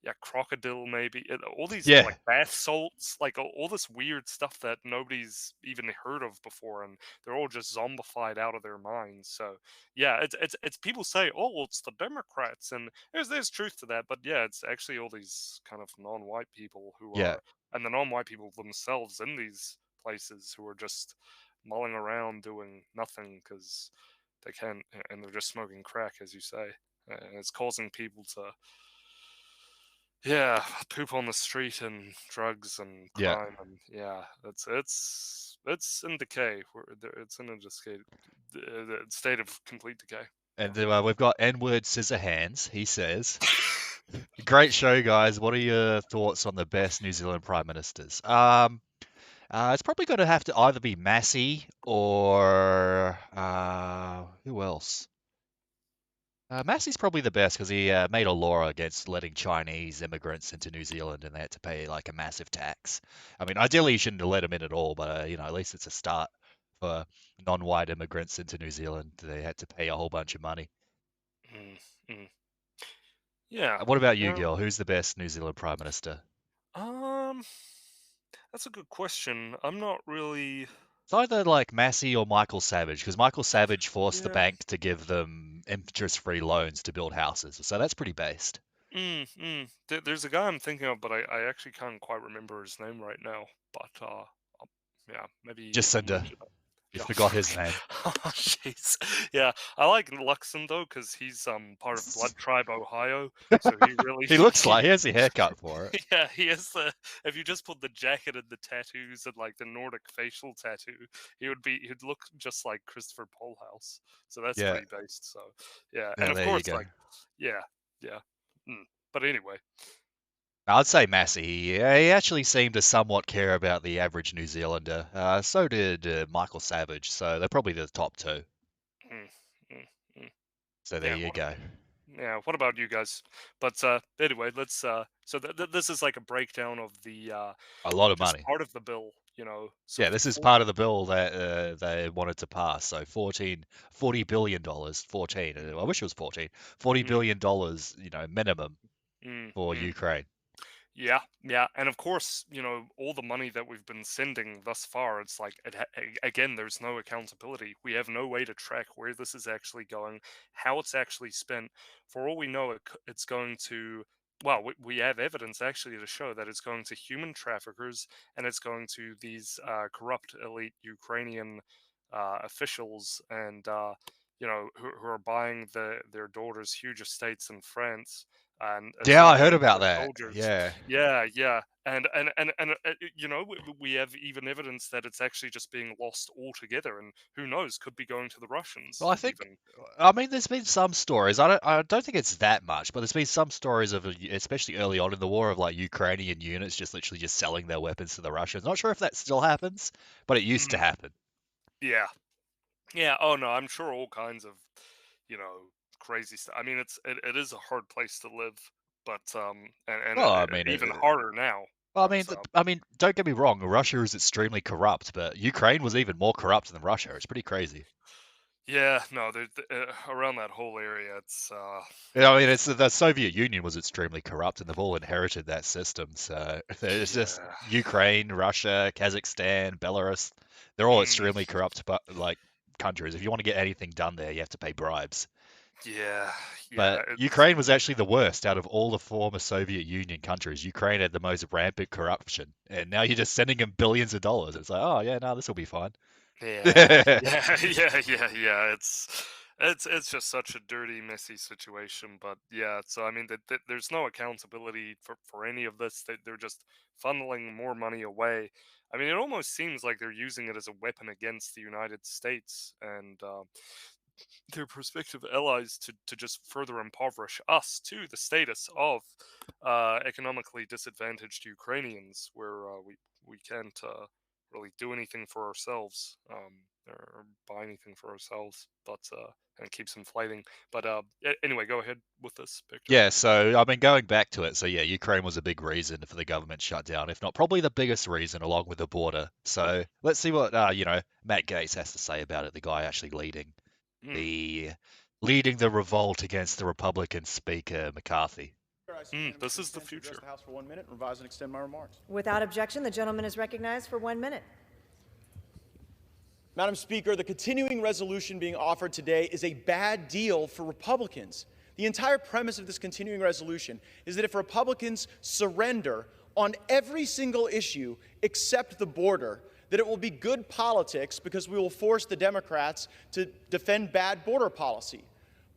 yeah, crocodile maybe, all these Yeah, like bath salts, like all this weird stuff that nobody's even heard of before, and they're all just zombified out of their minds. So yeah, it's people say, oh, well, it's the Democrats, and there's truth to that, but yeah, it's actually all these kind of non-white people who yeah. are, and the non-white people themselves in these places who are just mulling around doing nothing because they can't, and they're just smoking crack, as you say, and it's causing people to, yeah, poop on the street and drugs and Yeah. crime, and yeah, it's in decay. It's in a state of complete decay. And we've got N-word Scissorhands. He says, "Great show, guys. What are your thoughts on the best New Zealand prime ministers?" It's probably going to have to either be Massey or who else? Massey's probably the best because he made a law against letting Chinese immigrants into New Zealand, and they had to pay like a massive tax. I mean, ideally, you shouldn't have let them in at all, but at least it's a start for non-white immigrants into New Zealand. They had to pay a whole bunch of money. Mm, mm. Yeah. What about you, Yeah. Gil? Who's the best New Zealand prime minister? Um, that's a good question. I'm not really. It's either like Massey or Michael Savage, because Michael Savage forced the Yeah. bank to give them interest-free loans to build houses, so that's pretty based. There's a guy I'm thinking of, but I actually can't quite remember his name right now. But yeah, maybe I'll Jacinda. look it up. You Yeah. forgot his name. Oh, jeez. Yeah, I like Luxon though because he's part of Blood Tribe Ohio, so he really He looks like he has a haircut for it. yeah, he has the. If you just put the jacket and the tattoos and like the Nordic facial tattoo, he'd look just like Christopher Polhouse. So that's Yeah. pretty based. So yeah, Yeah, and of there you course go. like yeah. But anyway, I'd say Massey. He actually seemed to somewhat care about the average New Zealander. So did Michael Savage. So they're probably the top two. mm, mm, mm. So there you go. Yeah, what about you guys? But anyway, let's. So this is like a breakdown of the A lot of just money. part of the bill, you know. So Yeah, this is part of the bill that they wanted to pass. So $40 billion, 14. I wish it was 14. $40 billion, minimum for Ukraine. Yeah, and of course, all the money that we've been sending thus far, it's like again, there's no accountability. We have no way to track where this is actually going, how it's actually spent. For all we know, it's going to. Well, we have evidence actually to show that it's going to human traffickers and it's going to these corrupt elite Ukrainian officials and who are buying their daughters huge estates in France. And it's Yeah, not I heard going to about their that. soldiers. Yeah. Yeah, and we have even evidence that it's actually just being lost altogether, and who knows, could be going to the Russians. Well, Even. I mean, there's been some stories. I don't think it's that much, but there's been some stories of, especially early on in the war, of like Ukrainian units just literally just selling their weapons to the Russians. Not sure if that still happens, but it used to happen. Yeah. Oh no, I'm sure all kinds of, crazy stuff. I mean, it is a hard place to live, but Well, I mean, even harder now. well, But, I mean, don't get me wrong. Russia is extremely corrupt, but Ukraine was even more corrupt than Russia. It's pretty crazy. yeah, no, around that whole area, it's Yeah, I mean, it's the Soviet Union was extremely corrupt, and they've all inherited that system. So there's just Ukraine, Russia, Kazakhstan, Belarus. They're all extremely corrupt, but like countries. If you want to get anything done there, you have to pay bribes. yeah. But Ukraine was actually the worst out of all the former Soviet Union countries. Ukraine had the most rampant corruption, and now you're just sending them billions of dollars. It's like, oh yeah, no, this will be fine. Yeah. It's just such a dirty, messy situation. But yeah, so I mean, there's no accountability for any of this. They're just funneling more money away. I mean, it almost seems like they're using it as a weapon against the United States and their prospective allies to just further impoverish us to the status of economically disadvantaged Ukrainians, where we can't really do anything for ourselves or buy anything for ourselves, but and it keeps inflating. But anyway, go ahead with this picture. Yeah, so I mean, going back to it, so yeah, Ukraine was a big reason for the government shutdown, if not probably the biggest reason, along with the border. So let's see what Matt Gaetz has to say about it. The guy actually leading the revolt against the Republican Speaker McCarthy. This is the future. The House for 1 minute, revise and extend my remarks. Without objection, the gentleman is recognized for 1 minute. Madam Speaker, the continuing resolution being offered today is a bad deal for Republicans. The entire premise of this continuing resolution is that if Republicans surrender on every single issue except the border, that it will be good politics because we will force the Democrats to defend bad border policy.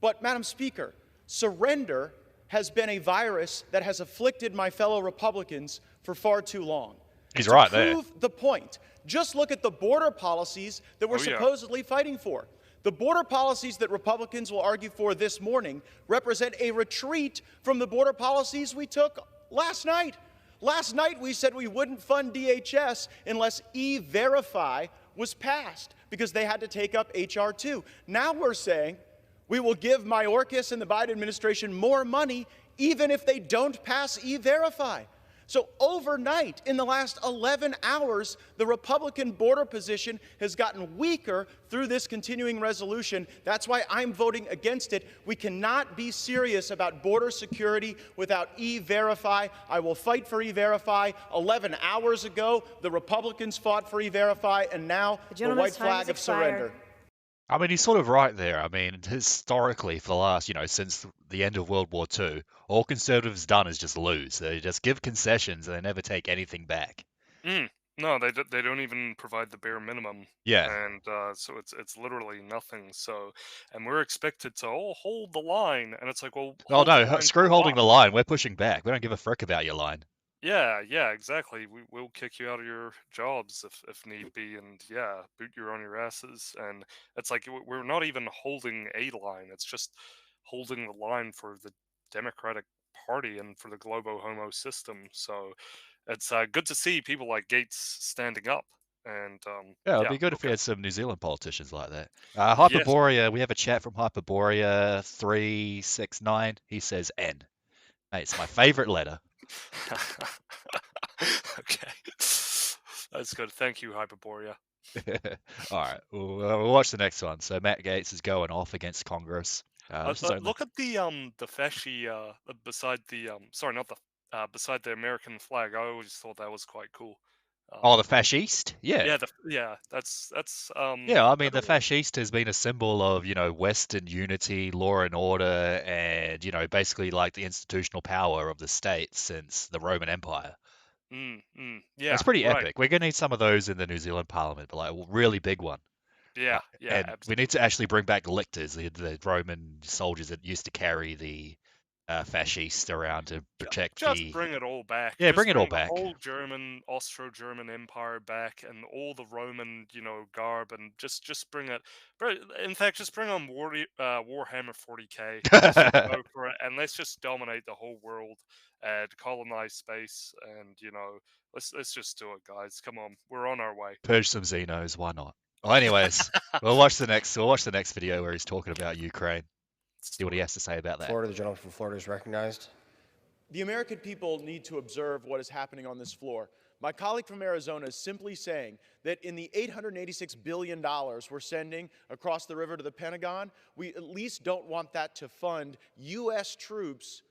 But, Madam Speaker, surrender has been a virus that has afflicted my fellow Republicans for far too long. He's right there. To prove the point, just look at the border policies that we're supposedly fighting for. The border policies that Republicans will argue for this morning represent a retreat from the border policies we took last night. Last night we said we wouldn't fund DHS unless E-Verify was passed because they had to take up H.R. 2. Now we're saying we will give Mayorkas and the Biden administration more money even if they don't pass E-Verify. So overnight, in the last 11 hours, the Republican border position has gotten weaker through this continuing resolution. That's why I'm voting against it. We cannot be serious about border security without E-Verify. I will fight for E-Verify. 11 hours ago, the Republicans fought for E-Verify, and now the white flag of surrender. I mean, he's sort of right there. I mean, historically, for the last, since the end of World War II, all conservatives done is just lose. They just give concessions and they never take anything back. No, they don't even provide the bare minimum, Yeah. and so it's literally nothing. So, and we're expected to hold the line, and it's like, well, Oh hold the no, line screw for holding the what? line. We're pushing back. We don't give a frick about your line. Yeah, exactly. We'll kick you out of your jobs if need be, and yeah, boot you on your asses. And it's like we're not even holding a line. It's just holding the line for the Democratic Party and for the Globo Homo system. So it's good to see people like Gates standing up. And Yeah, it'd yeah, be good if we okay. had some New Zealand politicians like that. Yes. Hyperborea, we have a chat from Hyperborea 369. He says N. Mate, it's my favorite letter. Okay. That's good. Thank you, Hyperborea. All right, we'll watch the next one. So Matt Gaetz is going off against Congress. This is only... Look at the fasci beside the sorry, not the beside the American flag. I always thought that was quite cool. Oh, the fascist? Yeah. That's Yeah, I mean, the fascist has been a symbol of, Western unity, law and order, and, basically like the institutional power of the state since the Roman Empire. Yeah, That's pretty right. epic. We're going to need some of those in the New Zealand Parliament, but like a really big one. Yeah, and absolutely. we need to actually bring back lictors, the Roman soldiers that used to carry the fascists around to protect just bring it all back. Yeah, Just bring it all the back. whole Austro-German Empire back, and all the Roman, garb, and just bring it. In fact, just bring on Warhammer 40K. Let's just go for it, and let's just dominate the whole world and colonize space, and let's just do it, guys. Come on, we're on our way. Purge some Xenos, why not? Well, anyways, we'll watch the next video where he's talking about Ukraine. See what he has to say about that. Florida, the gentleman from Florida is recognized. The American people need to observe what is happening on this floor. My colleague from Arizona is simply saying that in the $886 billion we're sending across the river to the Pentagon, we at least don't want that to fund U.S. troops,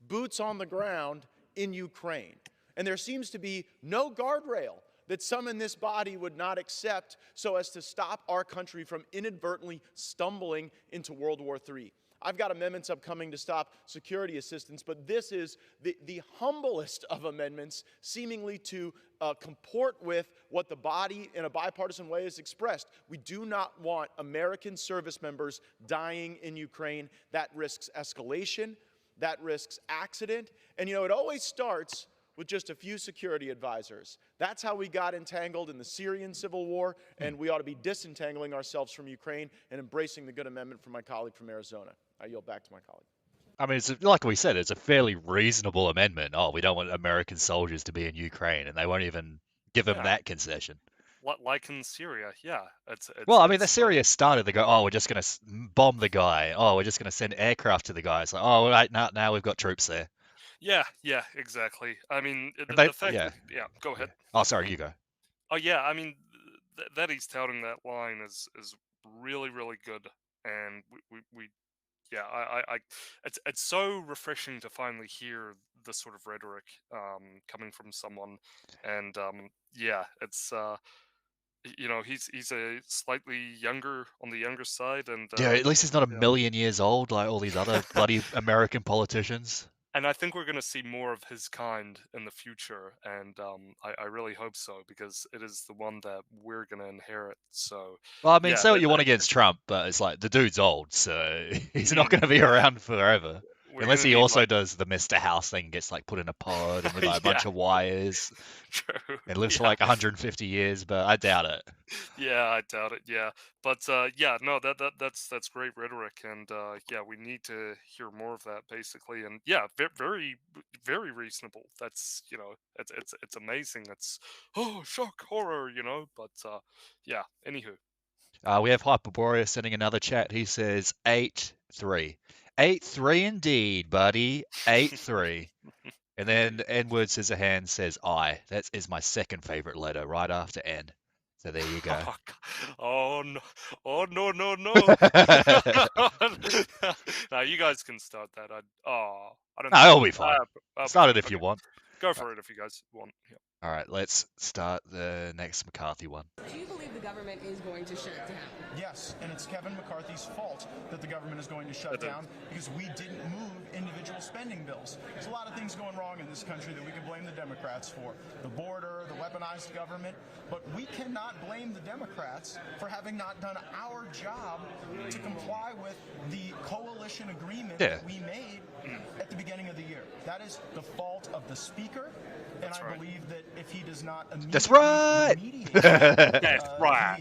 boots on the ground in Ukraine. And there seems to be no guardrail that some in this body would not accept so as to stop our country from inadvertently stumbling into World War III. I've got amendments upcoming to stop security assistance, but this is the humblest of amendments, seemingly to comport with what the body in a bipartisan way has expressed. We do not want American service members dying in Ukraine. That risks escalation, that risks accident, and it always starts with just a few security advisors. That's how we got entangled in the Syrian civil war, and we ought to be disentangling ourselves from Ukraine and embracing the good amendment from my colleague from Arizona. I yield back to my colleague. I mean, like we said, it's a fairly reasonable amendment. Oh, we don't want American soldiers to be in Ukraine, and they won't even give them that concession. Like in Syria, yeah. Well, I mean, the Syria started. They go, oh, we're just going to bomb the guy. Oh, we're just going to send aircraft to the guy. It's like, oh, right, now we've got troops there. Yeah, exactly. I mean, the fact that, go ahead. Oh, sorry, you go. Oh, yeah, I mean, that he's touting that line is really, really good. And it's so refreshing to finally hear the sort of rhetoric coming from someone. And it's he's a slightly younger on the younger side, and at least he's not a million years old like all these other bloody American politicians. And I think we're going to see more of his kind in the future, and I really hope so, because it is the one that we're going to inherit. So, well, I mean, say what you want against Trump, but it's like the dude's old, so he's not going to be around forever. Unless he also does the Mr. House thing, gets like put in a pod and with like, a bunch of wires. True. And lives for like 150 years, but I doubt it. Yeah, I doubt it. Yeah, but no, that's great rhetoric, and we need to hear more of that, basically. And yeah, very, very reasonable. That's it's amazing. It's shock, horror, But yeah. Anywho, we have Hyperborea sending another chat. He says 8-3. 8-3 indeed, buddy. 8-3. And then N-word Scissorhands says I. That is my second favorite letter, right after N. So there you go. Oh no! Oh no! No! Now you guys can start that. I don't know. No, it'll be fine. Start it if you want. Go for it if you guys want. Yeah. All right, let's start the next McCarthy one. Do you believe the government is going to shut down? Yes, and it's Kevin McCarthy's fault that the government is going to shut down because we didn't move individual spending bills. There's a lot of things going wrong in this country that we can blame the Democrats for. The border, the weaponized government, but we cannot blame the Democrats for having not done our job to comply with the coalition agreement that we made at the beginning of the year. That is the fault of the Speaker. And I believe that if he does not remediate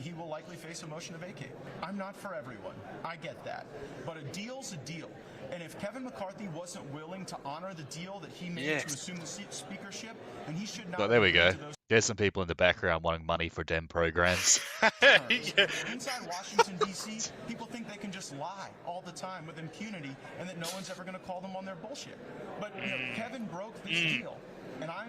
he will likely face a motion to vacate. I'm not for everyone. I get that. But a deal's a deal. And if Kevin McCarthy wasn't willing to honor the deal that he made to assume the speakership, then he should not. Well, there we go. There's some people in the background wanting money for Dem programs. Inside Washington, D.C., people think they can just lie all the time with impunity and that no one's ever going to call them on their bullshit. But Kevin broke this deal. And I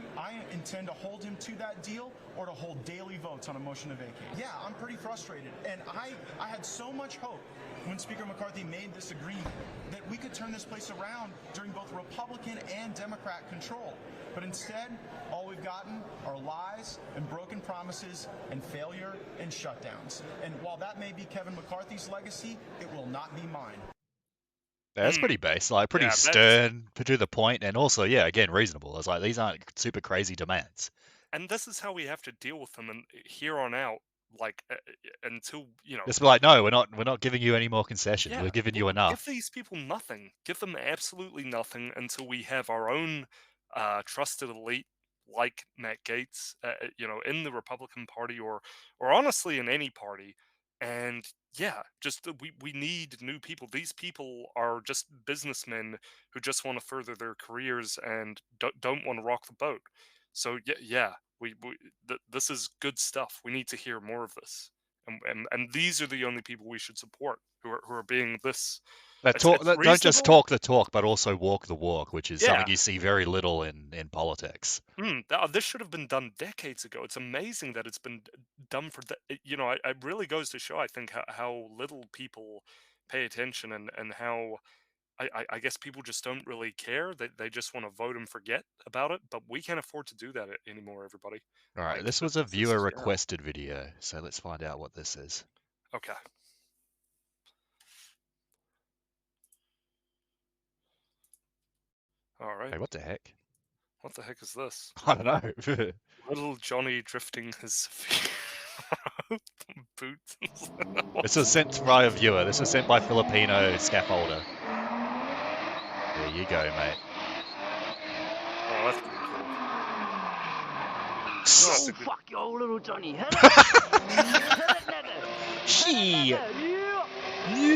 intend to hold him to that deal or to hold daily votes on a motion to vacate. Yeah, I'm pretty frustrated. And I had so much hope when Speaker McCarthy made this agreement that we could turn this place around during both Republican and Democrat control. But instead, all we've gotten are lies and broken promises and failure and shutdowns. And while that may be Kevin McCarthy's legacy, it will not be mine. That's pretty base, like pretty stern, to the point, and also, yeah, again, reasonable. It's like these aren't super crazy demands. And this is how we have to deal with them, and here on out, like until Just be like, no, we're not giving you any more concessions. We're giving you enough. Give these people nothing. Give them absolutely nothing until we have our own trusted elite like Matt Gaetz, in the Republican Party or honestly in any party. And yeah, just we need new people. These people are just businessmen who just want to further their careers and don't want to rock the boat. So yeah, this is good stuff. We need to hear more of this, and these are the only people we should support who are being this. Don't just talk the talk, but also walk the walk, which is something you see very little in politics. This should have been done decades ago. It's amazing that it's been done for it really goes to show, I think, how little people pay attention and how I guess people just don't really care. They just want to vote and forget about it. But we can't afford to do that anymore, everybody. All right, this was a viewer requested video, so let's find out what this is. Okay. All right. Hey, what the heck? What the heck is this? I don't know. Little Johnny drifting his boots. This was sent by a viewer. This was sent by Filipino scaffolder. There you go, mate. Oh, that's pretty cool. Oh, fuck you, little Johnny. Shit.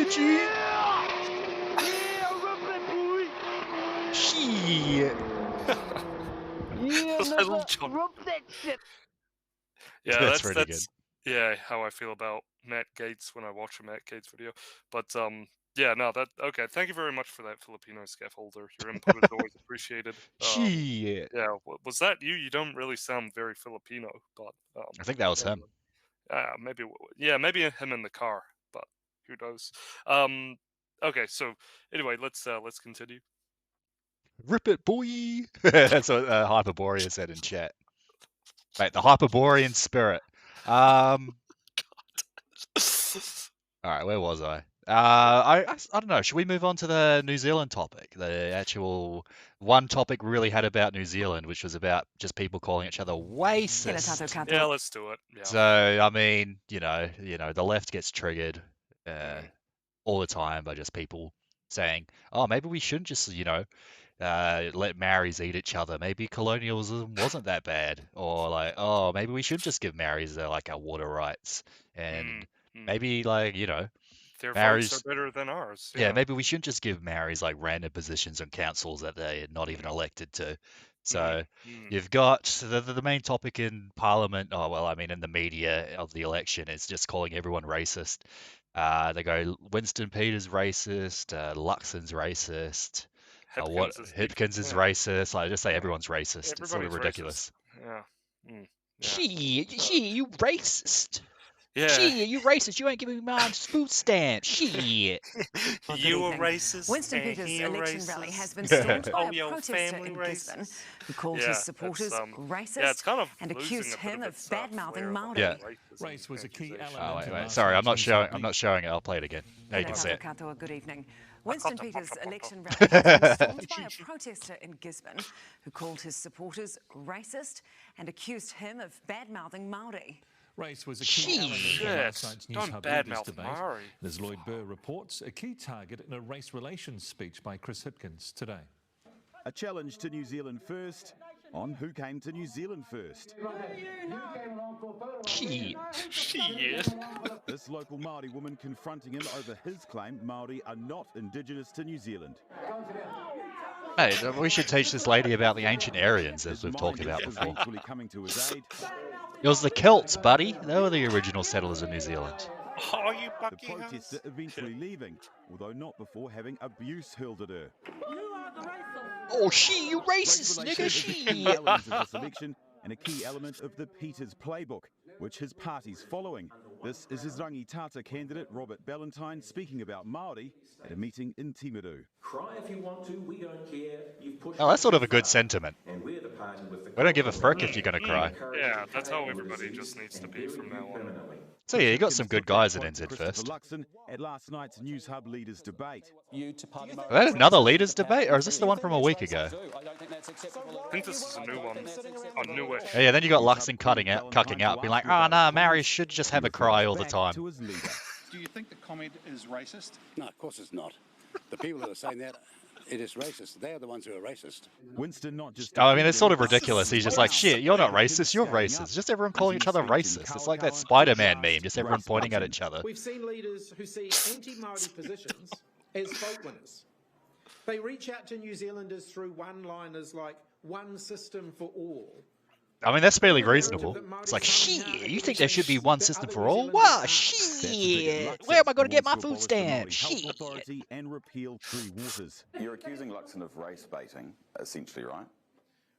Shit. Little Johnny. Yeah, that's pretty good. Yeah, how I feel about Matt Gaetz when I watch a Matt Gaetz video. But yeah, no, okay. Thank you very much for that, Filipino scaffolder. Your input is always appreciated. Shit. Yeah, was that you? You don't really sound very Filipino, but I think that was him. Maybe him in the car, but who knows? Okay, so anyway, let's continue. Rip it, boy. That's what Hyperborean said in chat. Mate, the Hyperborean spirit. All right, where was I? I don't know. Should we move on to the New Zealand topic? The actual one topic we really had about New Zealand, which was about just people calling each other racist. Yeah, let's do it. Yeah. So I mean, the left gets triggered all the time by just people saying, "Oh, maybe we shouldn't just, let Maoris eat each other. Maybe colonialism wasn't that bad." Or like, "Oh, maybe we should just give Maoris our water rights." And maybe their Maoris votes are better than ours. Yeah, maybe we shouldn't just give Maoris random positions on councils that they're not even elected to. So you've got the main topic in Parliament, in the media of the election is just calling everyone racist. They go, Winston Peters racist, Luxon's racist, Hipkins is racist. I just say everyone's racist. It's sort of ridiculous. Yeah. She, you racist. Yeah. Shit, you racist. You ain't giving me my food stamp. Shit. You a racist. Winston and Peters' he a election racist. rally has been stormed by Oh, a your protester family in Gisborne racist. who called Yeah, his supporters racist yeah, it's kind of and losing accused a bit him of its, bad-mouthing flair, the whole Māori. Yeah. racism Race was a key accusation. Oh, element. wait. Sorry, I'm not showing it. I'll play it again. Now you can see Tēnā it. katoa, good evening. Winston Peters' election rally has been stormed by a protester in Gisborne who called his supporters racist and accused him of bad-mouthing Māori. Race was a key element Shit, of last night's News don't Hub leaders badmouth debate. Māori. And as Lloyd Burr reports, a key target in a race relations speech by Chris Hipkins today. A challenge to New Zealand first on who came to New Zealand first. Shit. Shit. This local Māori woman confronting him over his claim Māori are not indigenous to New Zealand. Hey, we should teach this lady about the ancient Aryans, as we've talked about before. Eventually coming to his aid. It was the Celts, buddy. They were the original settlers of New Zealand. Oh, you The bucky protester eventually leaving, although not before having abuse hurled at her. Oh, she, you Race racist, nigga, relations is a key she. element of this election and a key element of the Peters playbook, which his party's following. This is his rangitata candidate, Robert Ballantyne, speaking about Māori at a meeting in Timaru. Cry if you want to, we don't care. You've pushed Oh, that's sort of a good sentiment. and we're the party with the We don't give a frick if you're going to cry. Yeah, that's how everybody just needs to be from now on. So yeah, you got some good guys at NZ Christopher first. Luxon at last night's News Hub leaders debate. Is that another leaders debate, or is this the one from a week ago? I think this is a new one. A newish. Oh, yeah, then you got Luxon cucking out, being like, oh no, Maori should just have a cry all the time. To his leader. Do you think the comment is racist? No, of course it's not. The people that are saying that, it is racist. They are the ones who are racist. Winston not just. Oh, I mean, it's sort of ridiculous. He's just like, shit, you're not racist, you're racist. Just everyone calling each other racist. It's like that Spider-Man meme, just everyone pointing at each other. We've seen leaders who see anti-Māori positions as vote winners. They reach out to New Zealanders through one-liners like one system for all. I mean, that's fairly reasonable. It's like, shit, you think there should be one system for all? Wow, shit. Where am I going to get my food stamps? Shit. Authority and repeal Three Waters. You're accusing Luxon of race baiting, essentially, right?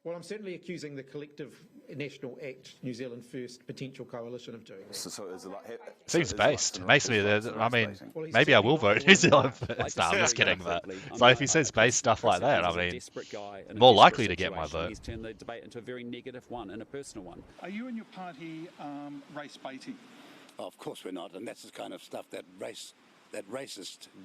Well, I'm certainly accusing the collective National Act, New Zealand First potential coalition of doing that. So is it like, Seems based. It makes me, I mean, maybe I will vote New Zealand first. No, I'm just kidding. But so if he says based stuff like that, I mean, more likely to get my vote. He's turned the debate into a very negative one and a personal one. Are you and your party race baiting? Oh, of course we're not, and that's the kind of stuff that racists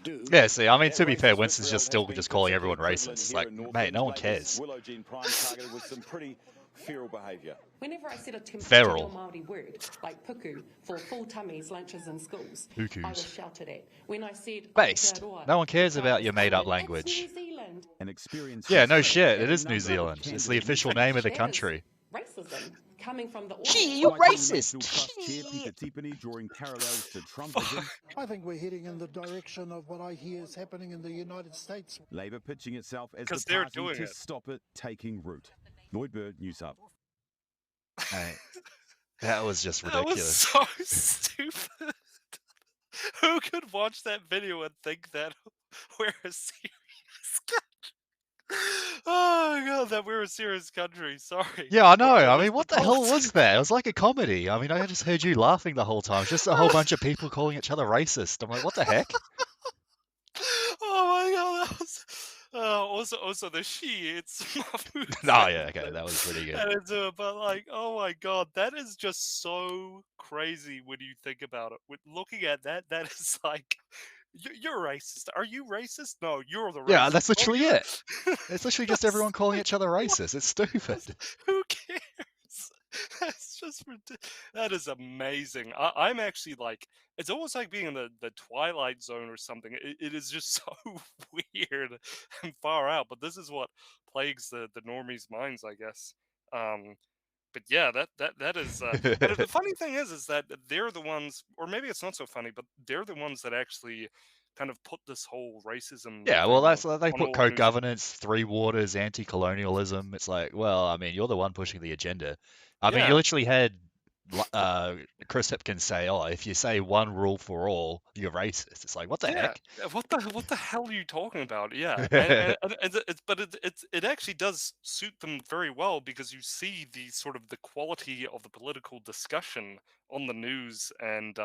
do. Yeah, see, I mean, to be fair, Winston's just still just calling everyone racist. It's like, mate, no one cares. Willow Jean Prime targeted with some pretty feral behaviour. Whenever I said a Feral. Māori word, like puku, for full tummies, lunches in schools, Pukus. I was shouted at. When I said Based. Aotearoa, No one cares about your made-up New language. Zealand. An experience. Yeah, no shit. It is New Zealand. It's the official name of the country. Racism coming from the Gee, you racist. Chair Peter Tipene drawing parallels to Trumpism. I think we're heading in the direction of what I hear is happening in the United States. Labour pitching itself as Because the they're party doing to it. stop it taking root. Lloyd Bird, News Hub. Hey, that was just That was ridiculous. so stupid. Who could watch that video and think that we're a serious country? Oh my god, that we're a serious country. Sorry. Yeah, I know. I mean, what the hell was that? It was like a comedy. I mean, I just heard you laughing the whole time. Just a whole bunch of people calling each other racist. I'm like, what the heck? Oh my god, that was. Also the she. It's my food. Oh, yeah, okay, that was pretty good. And it's, but like, oh my god, that is just so crazy when you think about it. With looking at that, that is like, you're racist. Are you racist? No, you're the racist. Yeah, that's literally Oh, it. It's literally just everyone calling each other racist. It's stupid. Who cares? That's just that is amazing. I'm actually like, it's almost like being in the Twilight Zone or something. It is just so weird and far out. But this is what plagues the normies' minds, I guess. But yeah, that is. And the funny thing is that they're the ones, or maybe it's not so funny, but they're the ones that actually kind of put this whole racism. Yeah, well, thing that's they on put all New co-governance, Three Waters, anti-colonialism. It's like, well, I mean, you're the one pushing the agenda. I mean, Yeah. you literally had Chris Hipkins say, "Oh, if you say one rule for all, you're racist." It's like, what the heck? What the hell are you talking about? Yeah, but it actually does suit them very well because you see the sort of the quality of the political discussion on the news and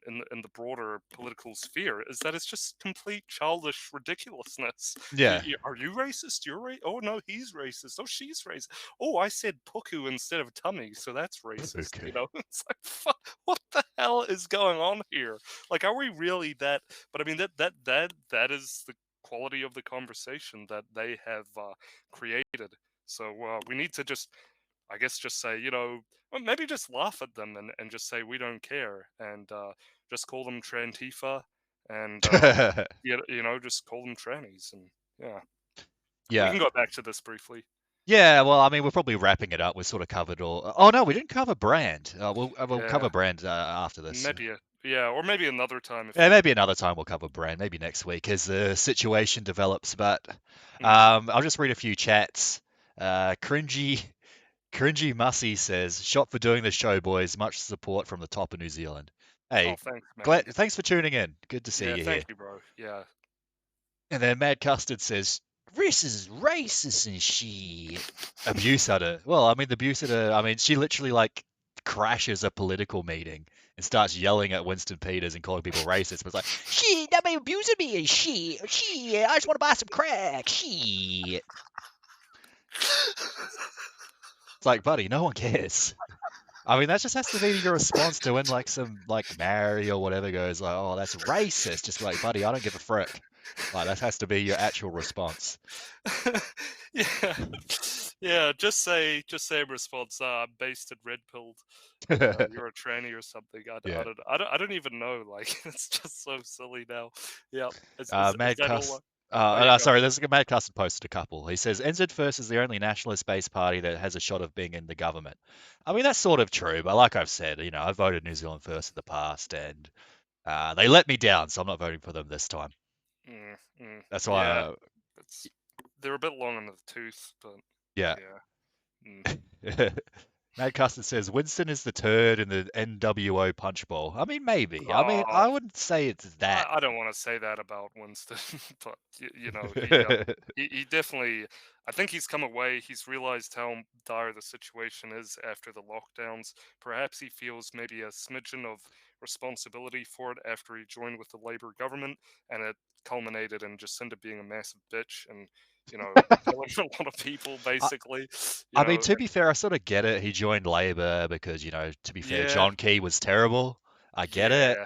in the broader political sphere is that it's just complete childish ridiculousness. Yeah. Are you racist? You're Oh no, he's racist. Oh, she's racist. Oh, I said puku instead of tummy, so that's racist. Okay. You know, it's like what the hell is going on here? Like, are we really that? But I mean, that is the quality of the conversation that they have created. So we need to just, I guess, just say, well, maybe just laugh at them and just say we don't care and just call them Trantifa and just call them trannies and yeah. We Yeah. can go back to this briefly. Yeah, well, I mean, we're probably wrapping it up. We sort of covered all. Oh no, we didn't cover brand. We'll cover brand after this. Maybe or maybe another time. Yeah, maybe another time we'll cover brand. Maybe next week as the situation develops. But I'll just read a few chats. Cringy Mussy says, "Shot for doing the show, boys. Much support from the top of New Zealand." Hey, thanks, man. Thanks for tuning in. Good to see you here. Thank you, bro. Yeah. And then Mad Custard says, "This is racist and she abuse at her." Well, I mean, the abuse at her. I mean, she literally like crashes a political meeting and starts yelling at Winston Peters and calling people racist. But it's like, "She, that man abusing me, and she, I just want to buy some crack." She. It's like, buddy, no one cares. I mean, that just has to be your response to when like some like Mary or whatever goes like, "Oh, that's racist." Just be like, buddy, I don't give a frick. Like that has to be your actual response. Yeah. Just say in response, based and red pilled. You're a tranny or something. I don't even know. Like it's just so silly now. Yeah. Sorry, there's a Mad Custard posted a couple. He says NZ First is the only nationalist-based party that has a shot of being in the government. I mean, that's sort of true, but like I've said, I voted New Zealand First in the past, and they let me down, so I'm not voting for them this time. That's why. They're a bit long in the tooth, but yeah. Mad Custard says Winston is the turd in the NWO punch bowl. I mean, maybe. I mean, I wouldn't say it's that. I don't want to say that about Winston, but he definitely. I think he's come away. He's realized how dire the situation is after the lockdowns. Perhaps he feels maybe a smidgen of responsibility for it after he joined with the Labour government, and it culminated in Jacinda being a massive bitch and killing a lot of people, basically. I mean, to be fair, I sort of get it. He joined Labour because, to be fair, John Key was terrible. I get it.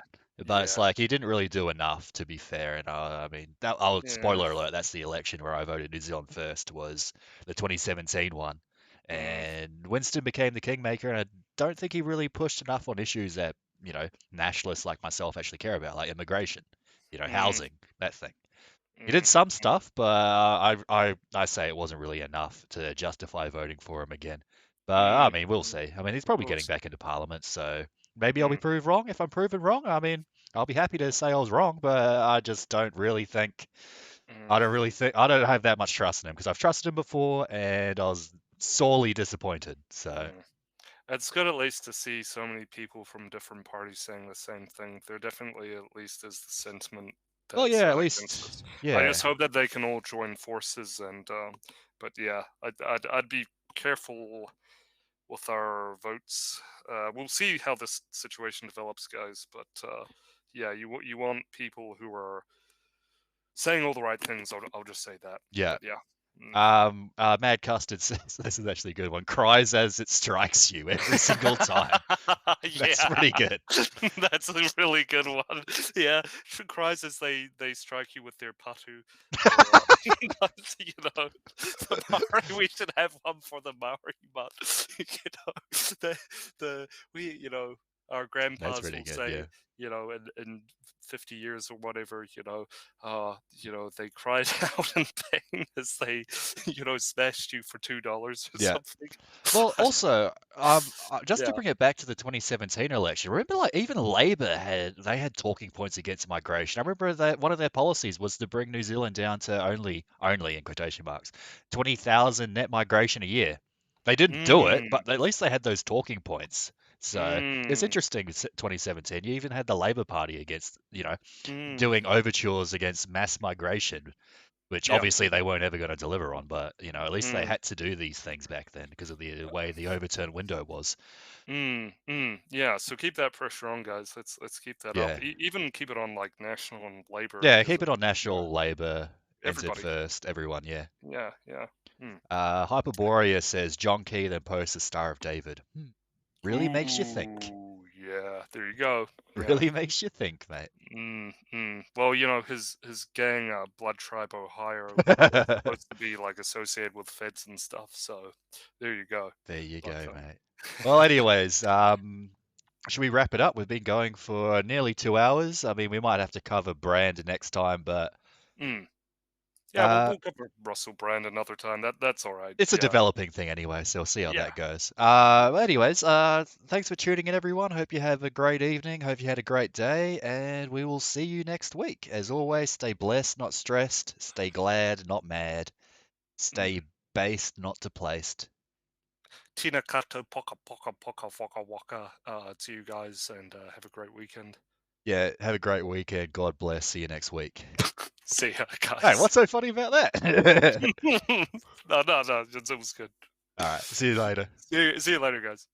But it's like he didn't really do enough, to be fair. And I mean, spoiler alert, that's the election where I voted New Zealand First was the 2017 one. And Winston became the kingmaker, and I don't think he really pushed enough on issues that, nationalists like myself actually care about, like immigration, housing, that thing. He did some stuff, but I say it wasn't really enough to justify voting for him again. But I mean, we'll see. I mean, he's probably getting back into Parliament, so maybe I'll be proved wrong. If I'm proven wrong, I mean, I'll be happy to say I was wrong, but I just don't really think. I don't have that much trust in him because I've trusted him before, and I was sorely disappointed. So. It's good at least to see so many people from different parties saying the same thing. There definitely at least is the sentiment. Well, yeah, at least, yeah. I just hope that they can all join forces, and but yeah, I'd be careful with our votes. We'll see how this situation develops, guys. But yeah, you want people who are saying all the right things. I'll just say that. Yeah. But, yeah. Mad Custard says this is actually a good one. Cries as it strikes you every single time. That's pretty good. That's a really good one. Yeah, cries as they strike you with their patu. The Maori, we should have one for the Maori, but our grandpas will say, in 50 years or whatever, they cried out in pain as they, smashed you for $2 or something. Well, also, just to bring it back to the 2017 election, remember, like even Labour had talking points against migration. I remember that one of their policies was to bring New Zealand down to only in quotation marks 20,000 net migration a year. They didn't do it, but at least they had those talking points. So it's interesting. 2017, you even had the Labour Party against, doing overtures against mass migration, which obviously they weren't ever going to deliver on. But at least they had to do these things back then because of the way the overturn window was. Yeah, so keep that pressure on, guys. Let's keep that up. Yeah. Even keep it on like National and Labour. Yeah, because keep it on National, Labour, entered everybody. first, everyone, yeah. Yeah. Hyperborea says John Key, then posts the Star of David. Really makes you think. Yeah, there you go. Really makes you think, mate. Well, his gang, Blood Tribe Ohio, was supposed to be like associated with feds and stuff. So there you go. There you go, mate. Well, anyways, should we wrap it up? We've been going for nearly 2 hours. I mean, we might have to cover Brand next time, but yeah, we'll cover Russell Brand another time. That's all right. It's a developing thing anyway, so we'll see how that goes. Anyways, thanks for tuning in, everyone. Hope you have a great evening. Hope you had a great day, and we will see you next week. As always, stay blessed, not stressed. Stay glad, not mad. Stay based, not deplaced. Tina kato poka poka poka waka waka to you guys, and have a great weekend. Yeah, have a great weekend. God bless. See you next week. See ya, guys. Hey, what's so funny about that? No, it was good. All right, see you later. See you later, guys.